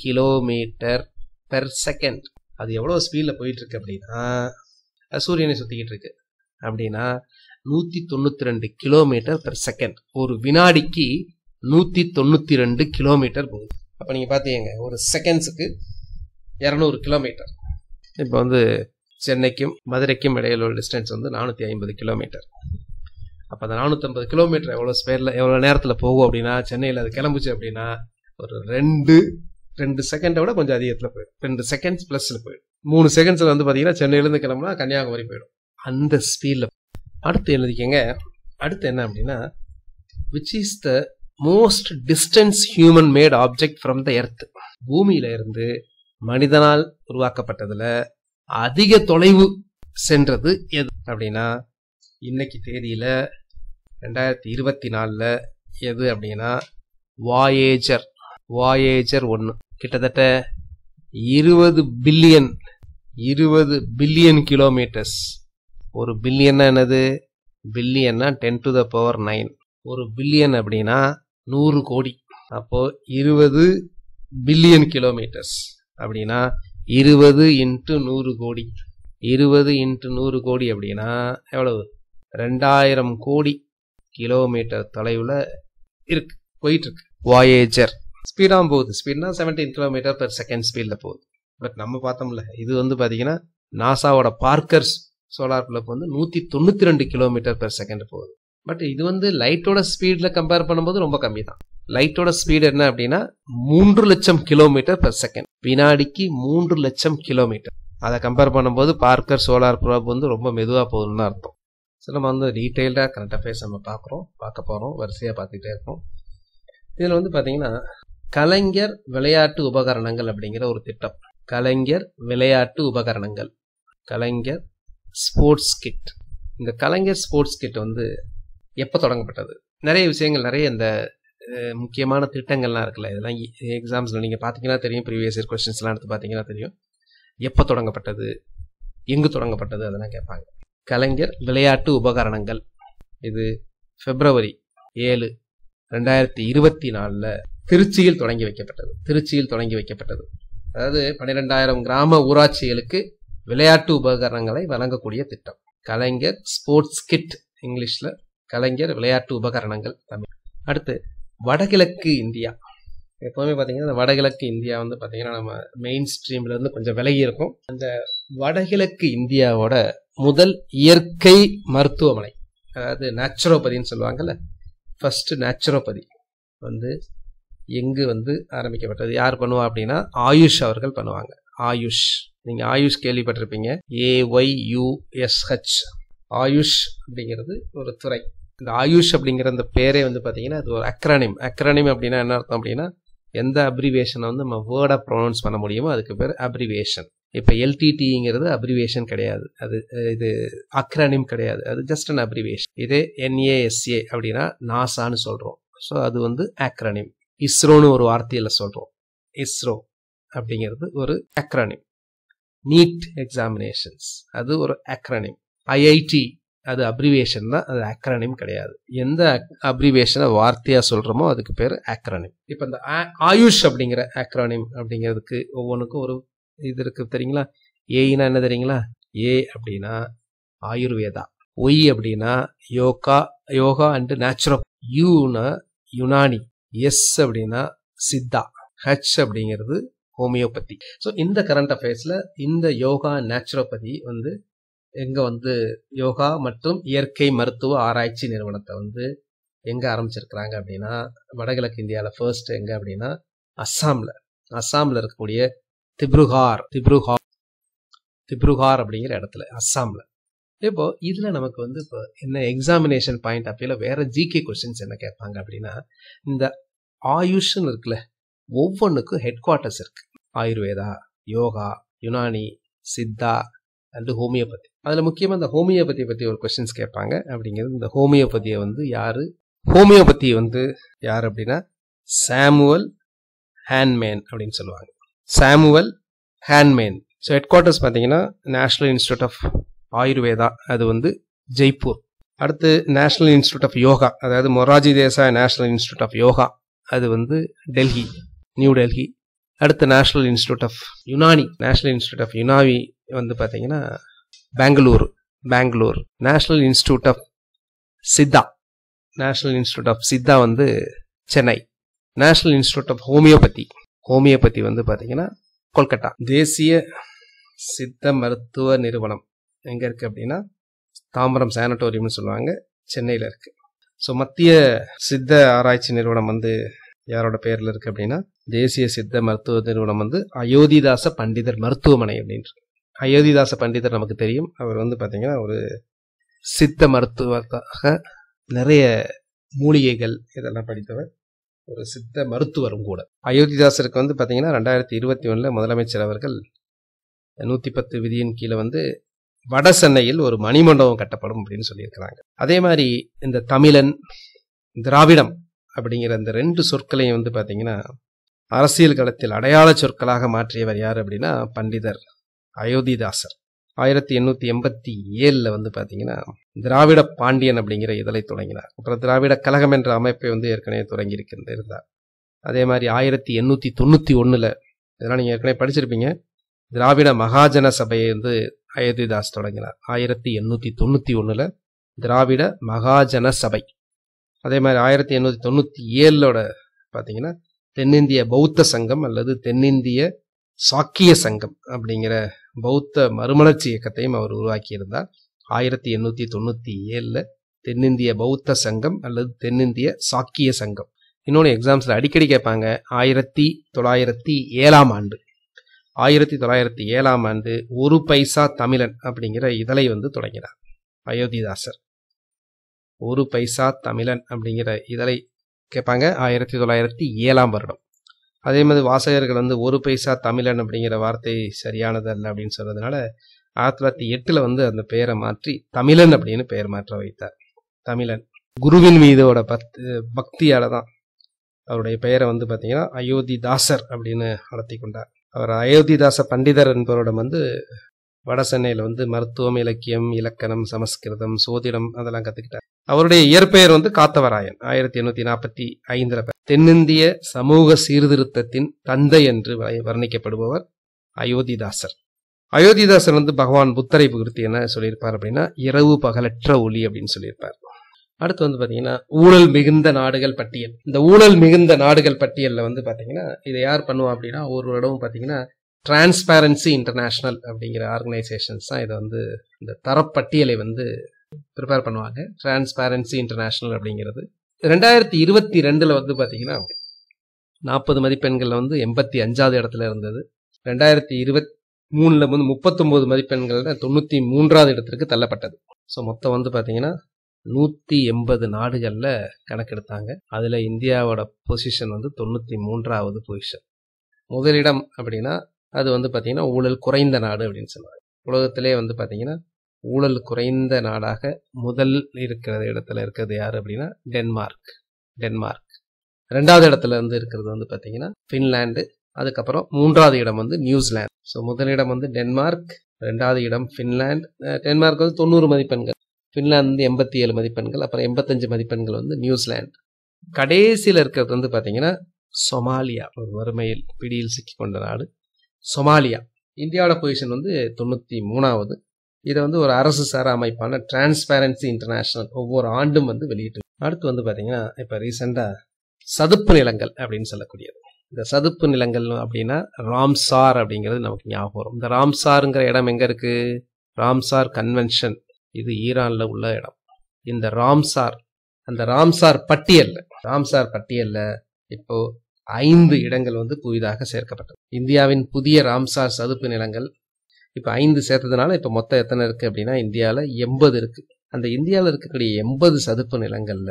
km/s. அது எவ்வளோ ஸ்பீடில் போயிட்டு இருக்கு அப்படின்னா, சூரியனை சுற்றிக்கிட்டு இருக்கு அப்படின்னா 192 km/s. ஒரு வினாடிக்கு 192 கிலோமீட்டர் போகுது. அப்போ நீங்கள் பார்த்தீங்க ஒரு செகண்ட்ஸுக்கு 200 கிலோமீட்டர். இப்போ வந்து சென்னைக்கும் மதுரைக்கும் இடையில உள்ள டிஸ்டன்ஸ் வந்து 450 கிலோமீட்டர். அப்போ அந்த 450 கிலோமீட்டர் எவ்வளோ நேரத்தில் போகும் அப்படின்னா, சென்னையில் அது கிளம்புச்சு அப்படின்னா ஒரு 2 2 செகண்டை விட கொஞ்சம் அதிகத்தில் போயிடும். 2 செகண்ட்ஸ் ப்ளஸில் போயிடும். 3 செகண்ட்ஸில் வந்து பார்த்தீங்கன்னா சென்னையிலேருந்து கிளம்புனா கன்னியாகுமரி போயிடும். அந்த ஸ்பீடில். அடுத்து எழுதிக்கங்க. அடுத்து என்ன அப்படின்னா, which is the most distance human mat object from the earth. பூமியில இருந்து மனிதனால் உருவாக்கப்பட்டதுல அதிக தொலைவு சென்றது எது அப்படின்னா, இன்னைக்கு தேதியில 2024 எது அப்படின்னா வாயேஜர் 1 கிட்டத்தட்ட 20 பில்லியன் கிலோமீட்டர்ஸ். ஒரு பில்லியன்னா என்னது? பில்லியன்னா 10⁻⁹. ஒரு பில்லியன் அப்படின்னா 100 கோடி. அப்போ 20 பில்லியன் கிலோமீட்டர்ஸ் அப்படின்னா 20 × 100 கோடி. 20 × 100 கோடி அப்படின்னா எவ்வளவு? 2000 கோடி கிலோமீட்டர் தொலைவில் இருக்கு, போயிட்டு இருக்கு வாயேஜர். ஸ்பீடாக போகுது. ஸ்பீட்னா 17 km/s ஸ்பீடில் போகுது. பட் நம்ம பார்த்தோம்ல, இது வந்து பார்த்தீங்கன்னா நாசாவோட பார்க்கர் சோலார் ப்ளப் வந்து 192 km/s போகுது. பட் இது வந்து லைட்டோட ஸ்பீடில் கம்பேர் பண்ணும்போது ரொம்ப கம்மி தான். லைட்டோட ஸ்பீடு என்ன அப்படின்னா 3 லட்சம் km/s. வினாடிக்கு 3 லட்சம் கிலோமீட்டர். அதை கம்பேர் பண்ணும்போது பார்க்கர் சோலார் ப்ளப் வந்து ரொம்ப மெதுவாக போகுதுன்னு அர்த்தம். ஸோ நம்ம வந்து டீட்டெயில்டாக கரண்ட் அஃபேர்ஸ் நம்ம பார்க்க போகிறோம், வரிசையாக பார்த்துக்கிட்டே இருக்கோம். இதில் வந்து பார்த்தீங்கன்னா கலைஞர் விளையாட்டு உபகரணங்கள் அப்படிங்கிற ஒரு திட்டம். கலைஞர் விளையாட்டு உபகரணங்கள், கலைஞர் ஸ்போர்ட்ஸ் கிட். இந்த கலைஞர் ஸ்போர்ட்ஸ் கிட் வந்து எப்போ தொடங்கப்பட்டது? நிறைய விஷயங்கள், நிறைய இந்த முக்கியமான திட்டங்கள்லாம் இருக்குல்ல, இதெல்லாம் எக்ஸாம்ஸில் நீங்கள் பார்த்தீங்கன்னா தெரியும். ப்ரீவியஸ் இயர் கொஸ்டின்ஸ்லாம் எடுத்து பார்த்தீங்கன்னா தெரியும். எப்போ தொடங்கப்பட்டது, எங்கு தொடங்கப்பட்டது, அதெல்லாம் கேட்பாங்க. கலைஞர் விளையாட்டு உபகரணங்கள் இது February 7, 2024 திருச்சியில் தொடங்கி வைக்கப்பட்டது. அதாவது 12,000 கிராம ஊராட்சிகளுக்கு விளையாட்டு உபகரணங்களை வழங்கக்கூடிய திட்டம். கலைஞர் ஸ்போர்ட்ஸ் கிட் இங்கிலீஷ்ல, கலைஞர் விளையாட்டு உபகரணங்கள் தமிழ். அடுத்து வடகிழக்கு இந்தியா. எப்பவுமே பார்த்தீங்கன்னா வடகிழக்கு இந்தியா வந்து பார்த்தீங்கன்னா நம்ம மெயின் ஸ்ட்ரீம்ல இருந்து கொஞ்சம் விலகி இருக்கும். அந்த வடகிழக்கு இந்தியாவோட முதல் இயற்கை மருத்துவமனை, அதாவது நேச்சுரோபதின்னு சொல்லுவாங்கல்ல, ஃபர்ஸ்ட் நேச்சுரோபதி வந்து எங்கு வந்து ஆரம்பிக்கப்பட்டது? யார் பண்ணுவா அப்படின்னா ஆயுஷ் அவர்கள் பண்ணுவாங்க. ஆயுஷ், நீங்க ஆயுஷ் கேள்விப்பட்டிருப்பீங்க. AYUSH. ஆயுஷ் அப்படிங்கிறது ஒரு துறை. இந்த ஆயுஷ் அப்படிங்கிற அந்த பேரே வந்து பார்த்தீங்கன்னா அது ஒரு அக்ரானிம். அக்ரானிம் அப்படின்னா என்ன அர்த்தம் அப்படின்னா, எந்த அப்ரிவேஷனை வந்து நம்ம வேர்டாக ப்ரொனவுன்ஸ் பண்ண முடியுமோ அதுக்கு பேர் அப்ரிவேஷன். இப்போ LTTங்கிறது அப்ரிவேஷன் கிடையாது, அது இது அக்ரானிம் கிடையாது, அது ஜஸ்ட் அன் அப்ரிவேஷன். இதே NASA அப்படின்னா நாசான்னு சொல்கிறோம். ஸோ அது வந்து அக்ரானிம். இஸ்ரோன்னு ஒரு வார்த்தையில் சொல்கிறோம். இஸ்ரோ அப்படிங்கிறது ஒரு அக்ரானிம். நீட் எக்ஸாமினேஷன்ஸ் அது ஒரு அக்ரானிம். IIT அது அப்ரிவேஷன் தான், அது அக்ரானிம் கிடையாது. எந்த அப்ரிவேஷனை வார்த்தையாக சொல்கிறோமோ அதுக்கு பேர் அக்ரானிம். இப்போ இந்த ஆயுஷ் அப்படிங்கிற அக்ரானிம் அப்படிங்கிறதுக்கு ஒவ்வொன்றுக்கும் ஒரு இது இருக்கு தெரியுங்களா? ஏனா என்ன தெரியுங்களா? ஏ அப்படின்னா ஆயுர்வேதா, ஒய் அப்படின்னா யோகா அண்ட் நேச்சுரோ, யூனா யுனானி, எஸ் அப்படின்னா சித்தா, ஹச் அப்படிங்கிறது ஹோமியோபதி. ஸோ இந்த கரண்ட் அஃபேர்ஸ்ல இந்த யோகா நேச்சுரோபதி வந்து எங்க வந்து யோகா மற்றும் இயற்கை மருத்துவ ஆராய்ச்சி நிறுவனத்தை வந்து எங்க ஆரம்பிச்சிருக்கிறாங்க அப்படின்னா வடகிழக்கு இந்தியாவில் ஃபர்ஸ்ட் எங்க அப்படின்னா அஸ்ஸாம்ல இருக்கக்கூடிய திப்ருகார் அப்படிங்கிற இடத்துல, அஸ்ஸாம்ல. இப்போ இதுல நமக்கு வந்து இப்போ என்ன எக்ஸாமினேஷன் பாயிண்ட் ஆஃப் வியூல வேற ஜிகே கொஸ்டின்ஸ் என்ன கேட்பாங்க அப்படின்னா, இந்த ஆயுஷ்ன்னு இருக்குல்ல, ஒவ்வொன்றுக்கும் ஹெட் குவார்ட்டர்ஸ் இருக்கு. Ayurveda, yoga, Unani, Siddha and homeopathy. அதுல முக்கியமா இந்த ஹோமியோபதியை பத்தி ஒரு கொஸ்டின்ஸ் கேட்பாங்க. அப்படிங்கிறது இந்த ஹோமியோபதியை வந்து ஹோமியோபதி வந்து யார் அப்படின்னா சாமுவல் ஹான்மேன் அப்படின்னு சொல்லுவாங்க. Samuel Hahnemann. So headquarters பார்த்தீங்கன்னா நேஷனல் இன்ஸ்டியூட் ஆஃப் ஆயுர்வேதா, அது வந்து ஜெய்ப்பூர். அடுத்து நேஷனல் இன்ஸ்டியூட் ஆஃப் யோகா, அதாவது Morarji Desai national institute of yoga, அது வந்து டெல்லி, நியூ டெல்லி. அடுத்து நேஷனல் இன்ஸ்டியூட் ஆஃப் யுனானி வந்து பார்த்தீங்கன்னா Bangalore. National institute of Siddha வந்து Chennai. National institute of homeopathy வந்து பார்த்தீங்கன்னா கொல்கட்டா. தேசிய சித்த மருத்துவ நிறுவனம் எங்க இருக்கு அப்படின்னா தாம்பரம் சானட்டோரியம்னு சொல்லுவாங்க, சென்னையில் இருக்கு. ஸோ மத்திய சித்த ஆராய்ச்சி நிறுவனம் வந்து யாரோட பேர்ல இருக்கு அப்படின்னா தேசிய சித்த மருத்துவ நிறுவனம் வந்து அயோத்திதாச பண்டிதர் மருத்துவமனை அப்படின்ற. அயோத்திதாச பண்டிதர் நமக்கு தெரியும். அவர் வந்து பார்த்தீங்கன்னா ஒரு சித்த மருத்துவத்தாக நிறைய மூலிகைகள் இதெல்லாம் படித்தவர், ஒரு சித்த மருத்துவரும் கூட. அயோத்திதாசருக்கு வந்து பார்த்தீங்கன்னா 2021 முதலமைச்சர் அவர்கள் 110 விதியின் கீழே வந்து வட சென்னையில் ஒரு மணிமண்டபம் கட்டப்படும் அப்படின்னு சொல்லியிருக்கிறாங்க. அதே மாதிரி இந்த தமிழன், திராவிடம் அப்படிங்கிற இந்த 2 சொற்களையும் வந்து பார்த்தீங்கன்னா அரசியல் களத்தில் அடையாள சொற்களாக மாற்றியவர் யார் அப்படின்னா பண்டிதர் அயோத்திதாசர். 1887 வந்து பார்த்தீங்கன்னா திராவிட பாண்டியன் அப்படிங்கிற இதழை தொடங்கினார். அப்புறம் திராவிட கழகம் என்ற அமைப்பை வந்து ஏற்கனவே தொடங்கி இருந்தார். அதே மாதிரி 1891 இதெல்லாம் நீங்கள் ஏற்கனவே படிச்சிருப்பீங்க, திராவிட மகாஜன சபையை வந்து அயோத்திதாஸ் தொடங்கினார். 1891 திராவிட மகாஜன சபை. அதே மாதிரி 1897 பார்த்தீங்கன்னா தென்னிந்திய பௌத்த சங்கம் அல்லது தென்னிந்திய சாக்கிய சங்கம் அப்படிங்கிற பௌத்த மறுமலர்ச்சி இயக்கத்தையும் அவர் உருவாக்கியிருந்தார். 1897 தென்னிந்திய பௌத்த சங்கம் அல்லது தென்னிந்திய சாக்கிய சங்கம். இன்னொன்று எக்ஸாம்ஸில் அடிக்கடி கேட்பாங்க, 1907 1907 ஒரு பைசா தமிழன் அப்படிங்கிற இதழை வந்து தொடங்கினார் அயோத்திதாசர். ஒரு பைசா தமிழன் அப்படிங்கிற இதழை கேட்பாங்க 1907. அதே மாதிரி வாசகர்கள் வந்து ஒரு பைசா தமிழன் அப்படிங்கிற வார்த்தை சரியானது அல்ல அப்படின்னு சொன்னதுனால 1908 வந்து அந்த பெயரை மாற்றி தமிழன் அப்படின்னு பெயர் மாற்ற வைத்தார். தமிழன் குருவின் மீதோட பக்தியால தான் அவருடைய பெயரை வந்து பார்த்தீங்கன்னா அயோத்திதாசர் அப்படின்னு நடத்தி கொண்டார். அவர் அயோத்திதாச பண்டிதர் என்பவரிடம் வந்து வட சென்னையில் வந்து மருத்துவம், இலக்கியம், இலக்கணம், சமஸ்கிருதம், சோதிடம் அதெல்லாம் கற்றுக்கிட்டார். அவருடைய இயற்பெயர் வந்து காத்தவராயன். 1845 தென்னிந்திய சமூக சீர்திருத்தத்தின் தந்தை என்று வர்ணிக்கப்படுபவர் அயோத்திதாசர். அயோத்திதாசர் வந்து பகவான் புத்தரை குறித்து என்ன சொல்லியிருப்பார் அப்படின்னா இரவு பகலற்ற ஒளி அப்படின்னு சொல்லியிருப்பார். அடுத்து வந்து பார்த்தீங்கன்னா ஊழல் மிகுந்த நாடுகள் பட்டியல். இந்த ஊழல் மிகுந்த நாடுகள் பட்டியலில் வந்து பார்த்தீங்கன்னா இதை யார் பண்ணுவா அப்படின்னா ஒரு இடம் பார்த்தீங்கன்னா டிரான்ஸ்பேரன்சி இன்டர்நேஷனல் அப்படிங்கிற ஆர்கனைசேஷன்ஸ் தான் இதை வந்து இந்த தரப்பட்டியலை வந்து ப்ரிப்பேர் பண்ணுவாங்க. டிரான்ஸ்பேரன்சி இன்டர்நேஷனல் அப்படிங்கிறது 2022 வந்து பார்த்தீங்கன்னா 40 மதிப்பெண்களில் வந்து 85வது இடத்துல இருந்தது. 2023 வந்து 39 மதிப்பெண்களில் 93வது இடத்திற்கு தள்ளப்பட்டது. ஸோ மொத்தம் வந்து பார்த்தீங்கன்னா 180 நாடுகளில் கணக்கெடுத்தாங்க. அதில் இந்தியாவோட பொசிஷன் வந்து 93வது பொசிஷன். முதலிடம் அப்படின்னா அது வந்து பார்த்தீங்கன்னா ஊழல் குறைந்த நாடு அப்படின்னு சொல்லுவாங்க. உலகத்திலே வந்து பார்த்தீங்கன்னா ஊழல் குறைந்த நாடாக முதல் இடத்துல இருக்கிறது யார் அப்படின்னா டென்மார்க். 2வது இடத்துல வந்து இருக்கிறது வந்து பார்த்தீங்கன்னா ஃபின்லாண்டு. அதுக்கப்புறம் 3வது இடம் வந்து நியூசிலாந்து. ஸோ முதலிடம் வந்து டென்மார்க், 2வது இடம் ஃபின்லாந்து. டென்மார்க் வந்து 90 மதிப்பெண்கள், ஃபின்லாந்து வந்து 87 மதிப்பெண்கள், அப்புறம் 85 மதிப்பெண்கள் வந்து நியூசிலாந்து. கடைசியில் இருக்கிறது வந்து பார்த்தீங்கன்னா சொமாலியா, ஒரு வறுமையில் பிடியில் சிக்கி கொண்ட நாடு சொமாலியா. இந்தியாவோட பொசிஷன் வந்து 93வது. இதை வந்து ஒரு அரசு சார அமைப்பான டிரான்ஸ்பேரன்சி இன்டர்நேஷனல் ஒவ்வொரு ஆண்டும் வந்து வெளியிட்டு. அடுத்து வந்து பார்த்தீங்கன்னா இப்போ ரீசெண்டாக சதுப்பு நிலங்கள் அப்படின்னு சொல்லக்கூடியது. இந்த சதுப்பு நிலங்கள் அப்படின்னா ராம்சார் அப்படிங்கிறது நமக்கு ஞாபகம் வரும். இந்த ராம்சாருங்கிற இடம் எங்கே இருக்கு? ராம்சார் கன்வென்ஷன், இது ஈரானில் உள்ள இடம். இந்த அந்த ராம்சார் பட்டியல்ல இப்போ 5 இடங்கள் வந்து புதிதாக சேர்க்கப்பட்டது. இந்தியாவின் புதிய ராம்சார் சதுப்பு நிலங்கள் இப்போ 5 சேர்த்ததுனால இப்போ மொத்தம் எத்தனை இருக்கு அப்படின்னா இந்தியாவில் 80 இருக்கு. அந்த இந்தியாவில் இருக்கக்கூடிய 80 சதுப்பு நிலங்கள்ல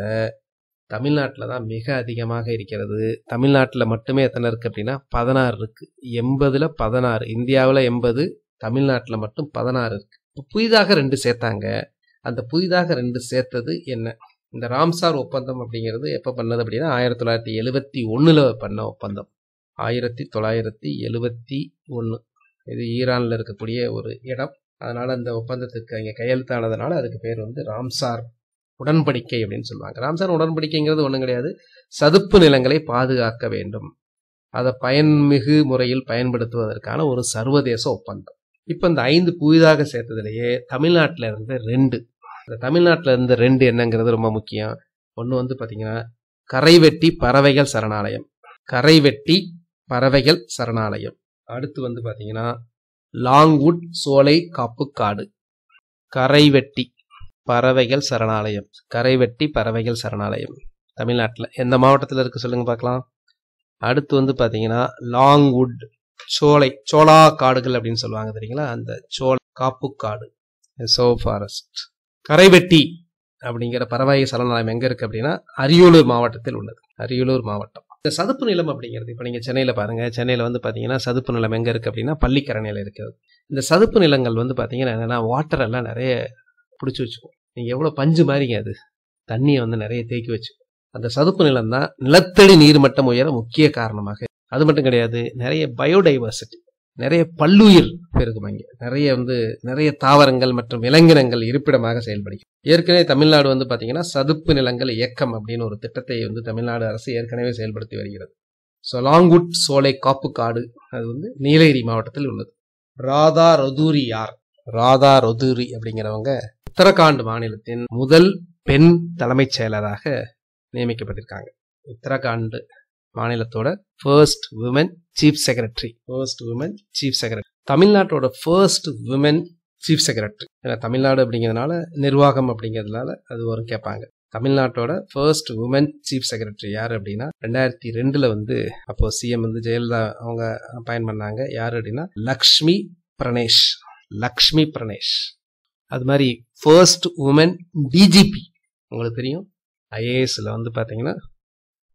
தமிழ்நாட்டில் தான் மிக அதிகமாக இருக்கிறது. தமிழ்நாட்டில் மட்டுமே எத்தனை இருக்கு அப்படின்னா 16 இருக்கு. 80ல் 16, இந்தியாவில் 80, தமிழ்நாட்டில் மட்டும் 16 இருக்கு. இப்போ புதிதாக 2 சேர்த்தாங்க. அந்த புதிதாக 2 சேர்த்தது என்ன? இந்த ராம்சார் ஒப்பந்தம் அப்படிங்கிறது எப்போ பண்ணது அப்படின்னா 1971 பண்ண ஒப்பந்தம். 1971. இது ஈரானில் இருக்கக்கூடிய ஒரு இடம். அதனால அந்த ஒப்பந்தத்துக்கு அங்கே கையெழுத்தானதுனால அதுக்கு பேர் வந்து ராம்சார் உடன்படிக்கை அப்படின்னு சொல்லுவாங்க. ராம்சார் உடன்படிக்கைங்கிறது ஒன்றும் கிடையாது, சதுப்பு நிலங்களை பாதுகாக்க வேண்டும், அதை பயன்மிகு முறையில் பயன்படுத்துவதற்கான ஒரு சர்வதேச ஒப்பந்தம். இப்போ இந்த 5 புதிதாக சேர்த்ததுலேயே தமிழ்நாட்டில் இருந்து 2, இந்த தமிழ்நாட்டில் இருந்து 2 என்னங்கிறது ரொம்ப முக்கியம். ஒன்று வந்து பார்த்தீங்கன்னா கரைவெட்டி பறவைகள் சரணாலயம். அடுத்து வந்து பார்த்தீங்கன்னா லாங்வுட் சோலை காப்பு காடு. கரைவெட்டி பறவைகள் சரணாலயம் தமிழ்நாட்டில் எந்த மாவட்டத்தில் இருக்கு சொல்லுங்க பார்க்கலாம்? அடுத்து வந்து பார்த்தீங்கன்னா லாங்வுட், சோளா காடுகள் அப்படின்னு சொல்லுவாங்க தெரியுங்களா, அந்த காப்பு காடு, ரிசர்வ் ஃபாரஸ்ட். கரைவெட்டி அப்படிங்கிற பறவை சரணாலயம் எங்க இருக்கு அப்படின்னா அரியலூர் மாவட்டத்தில் உள்ளது. அரியலூர் மாவட்டம். இந்த சதுப்பு நிலம் அப்படிங்கிறது இப்போ நீங்க சென்னையில பாருங்க, சென்னையில வந்து பாத்தீங்கன்னா சதுப்பு நிலம் எங்க இருக்கு அப்படின்னா பள்ளிக்கரணையில இருக்கிறது. இந்த சதுப்பு நிலங்கள் வந்து பாத்தீங்கன்னா என்னன்னா வாட்டர் எல்லாம் நிறைய பிடிச்சி வச்சுக்கும். நீங்க எவ்வளவு பஞ்சு மாதிரிங்க அது தண்ணியை வந்து நிறைய தேக்கி வச்சுக்கும். அந்த சதுப்பு நிலம் தான் நிலத்தடி நீர்மட்டம் உயர முக்கிய காரணமாக. அது மட்டும் கிடையாது, நிறைய பயோடைவர்சிட்டி, நிறைய பல்லுயிர் பெருகும். இங்க நிறைய தாவரங்கள் மற்றும் விலங்கினங்கள் இருப்பிடமாக செயல்படுகிறது. ஏற்கனவே தமிழ்நாடு வந்து பாத்தீங்கன்னா சதுப்பு நிலங்கள் இயக்கம் அப்படின்னு ஒரு திட்டத்தை வந்து தமிழ்நாடு அரசு ஏற்கனவே செயல்படுத்தி வருகிறது. ஸோ லாங்வுட் சோலை காப்பு காடு அது வந்து நீலகிரி மாவட்டத்தில் உள்ளது. ராதா ரொதூரி யார்? ராதா ரொதூரி அப்படிங்கிறவங்க உத்தரகாண்ட் மாநிலத்தின் முதல் பெண் தலைமைச் செயலராக நியமிக்கப்பட்டிருக்காங்க. உத்தரகாண்ட் மாநிலத்தோட ஃபர்ஸ்ட் விமன் சீஃப் செக்ரட்டரி. தமிழ்நாட்டோட ஃபர்ஸ்ட் விமன் சீஃப் செக்ரட்டரி. ஏன்னா தமிழ்நாடு அப்படிங்கிறதுனால நிர்வாகம் அப்படிங்கிறதுனால அது வரும் கேட்பாங்க. தமிழ்நாட்டோட ஃபர்ஸ்ட் உமன் சீஃப் செக்ரட்டரி யார் அப்படின்னா 2002 வந்து அப்போ சிஎம் வந்து ஜெயலலிதா அவங்க அப்பாயின் பண்ணாங்க. யார் அப்படின்னா லக்ஷ்மி பிரணேஷ். அது மாதிரி ஃபர்ஸ்ட் உமன் டிஜிபி. உங்களுக்கு தெரியும் ஐஏஎஸ்ல வந்து பாத்தீங்கன்னா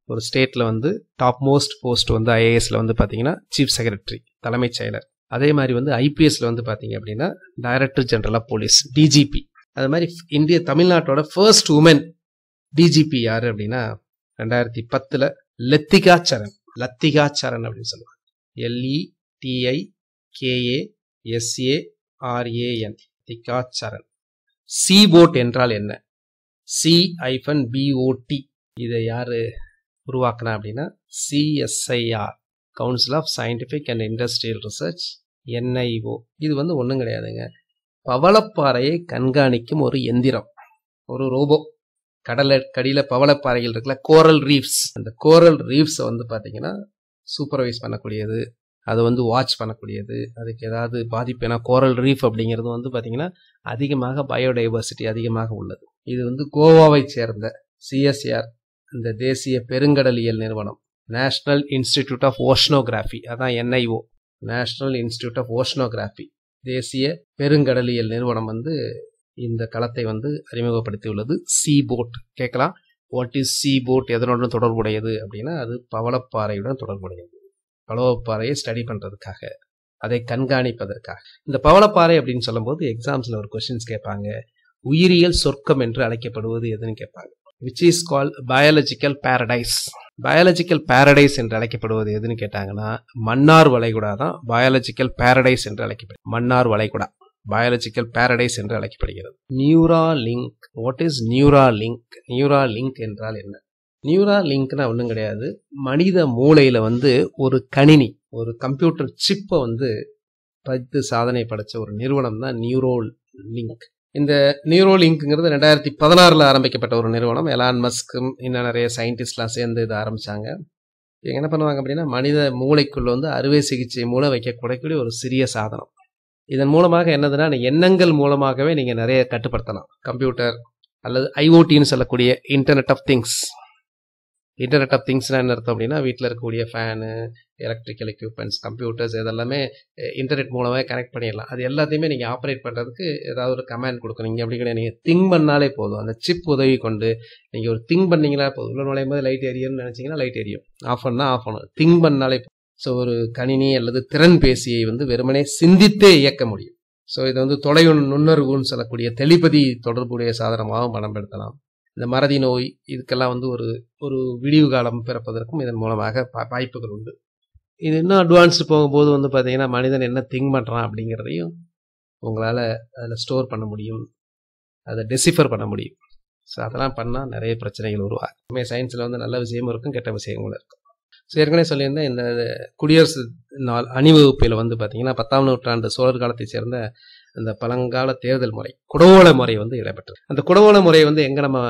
ஒரு ஸ்டேட்ல வந்து டாப் மோஸ்ட் போஸ்ட் வந்து ஐஏஎஸ்ல வந்து பாத்தீங்கன்னா சீஃப் செக்ரட்டரி, தலைமைச் செயலர். அதே மாதிரி வந்து ஐபிஎஸ்ல வந்து பாத்தீங்க அப்படின்னா director general of police, DGP. அது மாதிரி தமிழ்நாட்டோட ஃபர்ஸ்ட் உமன் டிஜிபி யாரு அப்படின்னா 2010 லத்திகா சரண் அப்படின்னு சொல்லுவாங்க. LETIKASARAN, லத்திகா சரண். சீபோட் என்றால் என்ன? C-BOT. இதை யாரு உருவாக்குனா அப்படின்னா CSIR, council of scientific and industrial research, NIO. இது வந்து ஒன்றும் கிடையாதுங்க, பவளப்பாறையை கண்காணிக்கும் ஒரு எந்திரம், ஒரு ரோபோ. கடற்கடியில பவளப்பாறைகள் இருக்குல்ல, கோரல் ரீஃப்ஸ். அந்த கோரல் ரீஃப்ஸை வந்து பார்த்தீங்கன்னா சூப்பர்வைஸ் பண்ணக்கூடியது, அதை வந்து வாட்ச் பண்ணக்கூடியது. அதுக்கு ஏதாவது பாதிப்பு, ஏன்னா கோரல் ரீஃப் அப்படிங்கிறது வந்து பார்த்தீங்கன்னா அதிகமாக பயோடைவர்சிட்டி அதிகமாக உள்ளது. இது வந்து கோவாவை சேர்ந்த CSIR, இந்த தேசிய பெருங்கடலியல் நிறுவனம், நேஷனல் இன்ஸ்டிடியூட் ஆஃப் ஓஷனோகிராஃபி, அதான் NIO, national institute of oceanography, தேசிய பெருங்கடலியல் நிறுவனம் வந்து இந்த களத்தை வந்து அறிமுகப்படுத்தி உள்ளது. சீபோட் கேட்கலாம். What is சீபோட்? எதனுடன் தொடர்புடையது அப்படின்னா அது பவளப்பாறையுடன் தொடர்புடையது. பவளப்பாறையை ஸ்டடி பண்றதுக்காக, அதை கண்காணிப்பதற்காக. இந்த பவளப்பாறை அப்படின்னு சொல்லும் போது எக்ஸாம்ஸ்ல ஒரு கொஸ்டின்ஸ் கேட்பாங்க, உயிரியல் சொர்க்கம் என்று அழைக்கப்படுவது எதுன்னு கேட்பாங்க. Which is called biological Paradise. Biological Paradise என்று அழைக்கப்படுவது எதுன்னு கேட்டாங்கன்னா மன்னார் வளைகுடா தான் பயாலஜிக்கல் பாரடைஸ் என்று அழைக்கப்படுகிறது. மன்னார் வளைகுடா பயாலஜிக்கல் பாரடைஸ் என்று அழைக்கப்படுகிறது. Neuralink. What is Neuralink? Neuralink என்றால் என்ன? நியூராலிங்க்னா ஒன்றும் கிடையாது, மனித மூளையில வந்து ஒரு கணினி, ஒரு கம்ப்யூட்டர் சிப்பை வந்து பதித்து சாதனை படைச்ச ஒரு நிறுவனம் தான் நியூரோலிங்க். இந்த நியூரோலிங்க்ங்கிறது 2016 ஆரம்பிக்கப்பட்ட ஒரு நிறுவனம். எலான் மஸ்கும் இன்னும் நிறைய சயின்டிஸ்ட்லாம் சேர்ந்து இதை ஆரம்பிச்சாங்க. இவங்க என்ன பண்ணுவாங்க அப்படின்னா மனித மூளைக்குள்ள வந்து அறுவை சிகிச்சை மூலம் வைக்கக்கூடிய ஒரு சிறிய சாதனம். இதன் மூலமாக என்னதுன்னா எண்ணங்கள் மூலமாகவே நீங்க நிறைய கட்டுப்படுத்தலாம். கம்ப்யூட்டர் அல்லது IoTன்னு சொல்லக்கூடிய internet of things. Internet of திங்ஸ்னா என்ன அர்த்தம் அப்படின்னா வீட்டில் இருக்கக்கூடிய ஃபேனு, எலக்ட்ரிக்கல் எக்யூப்மெண்ட்ஸ், கம்ப்யூட்டர்ஸ் இதெல்லாமே இன்டர்நெட் மூலமாக கனெக்ட் பண்ணிடலாம். அது எல்லாத்தையுமே நீங்கள் ஆப்ரேட் பண்ணுறதுக்கு ஏதாவது ஒரு கமாண்ட் கொடுக்கணும். நீங்கள் அப்படி கிடையாது, நீங்கள் திங்க் பண்ணாலே போதும். அந்த சிப் உதவி கொண்டு நீங்கள் ஒரு திங்க் பண்ணீங்களா போதும். உள்ள நுழையும் போது லைட் எரியும்னு நினச்சிங்கன்னா லைட் எரியும், ஆஃப் பண்ணால் ஆஃப் பண்ணணும். திங்க் பண்ணாலே போதும். ஸோ ஒரு கணினி அல்லது திறன் பேசியை வந்து வெறுமனே சிந்தித்தே இயக்க முடியும். ஸோ இதை வந்து தொலை நுண்ணறிவுன்னு சொல்லக்கூடிய தெளிபதி தொடர்புடைய சாதனமாகவும் பயன்படுத்தலாம். இந்த மறதி நோய் இதுக்கெல்லாம் வந்து ஒரு விடிவு காலம் பிறப்பதற்கும் இதன் மூலமாக வாய்ப்புகள் உண்டு. இது இன்னும் அட்வான்ஸ்டு போகும்போது வந்து பார்த்தீங்கன்னா மனிதன் என்ன திங்க் பண்ணுறான் அப்படிங்கிறதையும் உங்களால் அதில் ஸ்டோர் பண்ண முடியும், அதை டெசிஃபர் பண்ண முடியும். ஸோ அதெல்லாம் பண்ணால் நிறைய பிரச்சனைகள் உருவாகும். சயின்ஸில் வந்து நல்ல விஷயமும் இருக்கும், கெட்ட விஷயங்களும் இருக்கும். ஸோ ஏற்கனவே சொல்லியிருந்தேன், இந்த குடியரசு நாள் அணிவகுப்பில் வந்து பார்த்தீங்கன்னா 10ஆம் நூற்றாண்டு சோழர் காலத்தை சேர்ந்த அந்த பழங்கால தேர்தல் முறை, குடவோலை முறை வந்து இடம்பெற்றது. அந்த குடவோலை முறை வந்து எங்கே நம்ம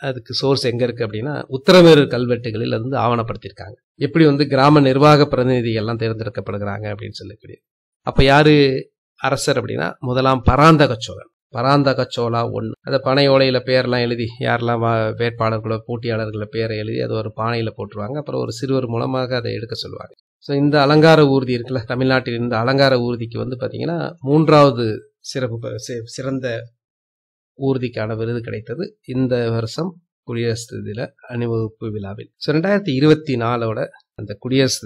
அதுக்கு சோர்ஸ் எங்கே இருக்குது அப்படின்னா உத்தரமேரு கல்வெட்டுகளில் வந்து ஆவணப்படுத்தியிருக்காங்க. எப்படி வந்து கிராம நிர்வாக பிரதிநிதிகள்லாம் தேர்ந்தெடுக்கப்படுகிறாங்க அப்படின்னு சொல்லக்கூடிய. அப்போ யாரு அரசர் அப்படின்னா முதலாம் பராந்தக சோழன். பராந்தக சோழா 1. அந்த பனை ஓலையில பேரெல்லாம் எழுதி யாரெல்லாம் வேட்பாளர்களோ போட்டியாளர்களோ பேரை எழுதி அது ஒரு பானையில போட்டுருவாங்க. அப்புறம் ஒரு சிறுவர் மூலமாக அதை எடுக்க சொல்லுவாங்க. ஸோ இந்த அலங்கார ஊர்தி இருக்குல்ல, தமிழ்நாட்டில் இந்த அலங்கார ஊர்திக்கு வந்து பார்த்தீங்கன்னா 3வது சிறந்த ஊர்திக்கான விருது கிடைத்தது இந்த வருஷம் குடியரசு தின அணிவகுப்பு விழாவில். ஸோ 2024 அந்த குடியரசு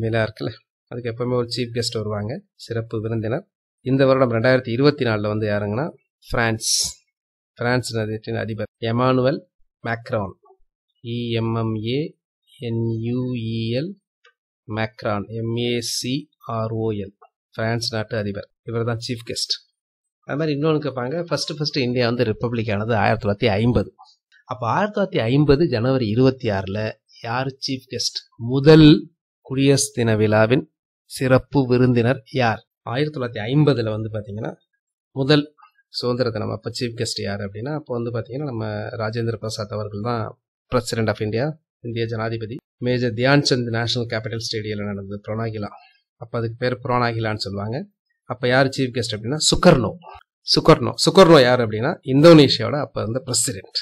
விழா இருக்குல்ல, அதுக்கு எப்பவுமே ஒரு சீஃப் கெஸ்ட் வருவாங்க, சிறப்பு விருந்தினர். இந்த வருடம் 2024 வந்து யாருங்கன்னா பிரான்ஸ் நாட்டின் அதிபர் Emmanuel Macron, EMMANUEL Macron, MACRON, France நாட்டு அதிபர். இவர் தான் சீஃப் கெஸ்ட். அது மாதிரி இன்னொன்று கேட்பாங்க, ஃபர்ஸ்ட் இந்தியா வந்து ரிப்பப்ளிக் ஆனது 1950. அப்போ 1950 ஜனவரி 26 யார் சீஃப் கெஸ்ட்? முதல் குடியரசு தின விழாவின் சிறப்பு விருந்தினர் யார்? 1950 வந்து பார்த்தீங்கன்னா முதல் சுதந்திர தினம். அப்போ சீஃப் கெஸ்ட் யார் அப்படின்னா, அப்போ வந்து பார்த்தீங்கன்னா நம்ம ராஜேந்திர பிரசாத் அவர்கள் தான் பிரசிடென்ட் ஆஃப் இந்தியா, இந்திய ஜனாதிபதி. Major Dhyan Chand national capital ஸ்டேடியம்ல நடந்தது புரோனாகிலா. அப்போ அதுக்கு பேர் புரோனாகிலான்னு சொல்லுவாங்க. அப்போ யார் சீஃப் கெஸ்ட் அப்படின்னா சுகர்னோ யார் அப்படின்னா இந்தோனேஷியாவோட அப்போ இருந்த பிரசிடென்ட்.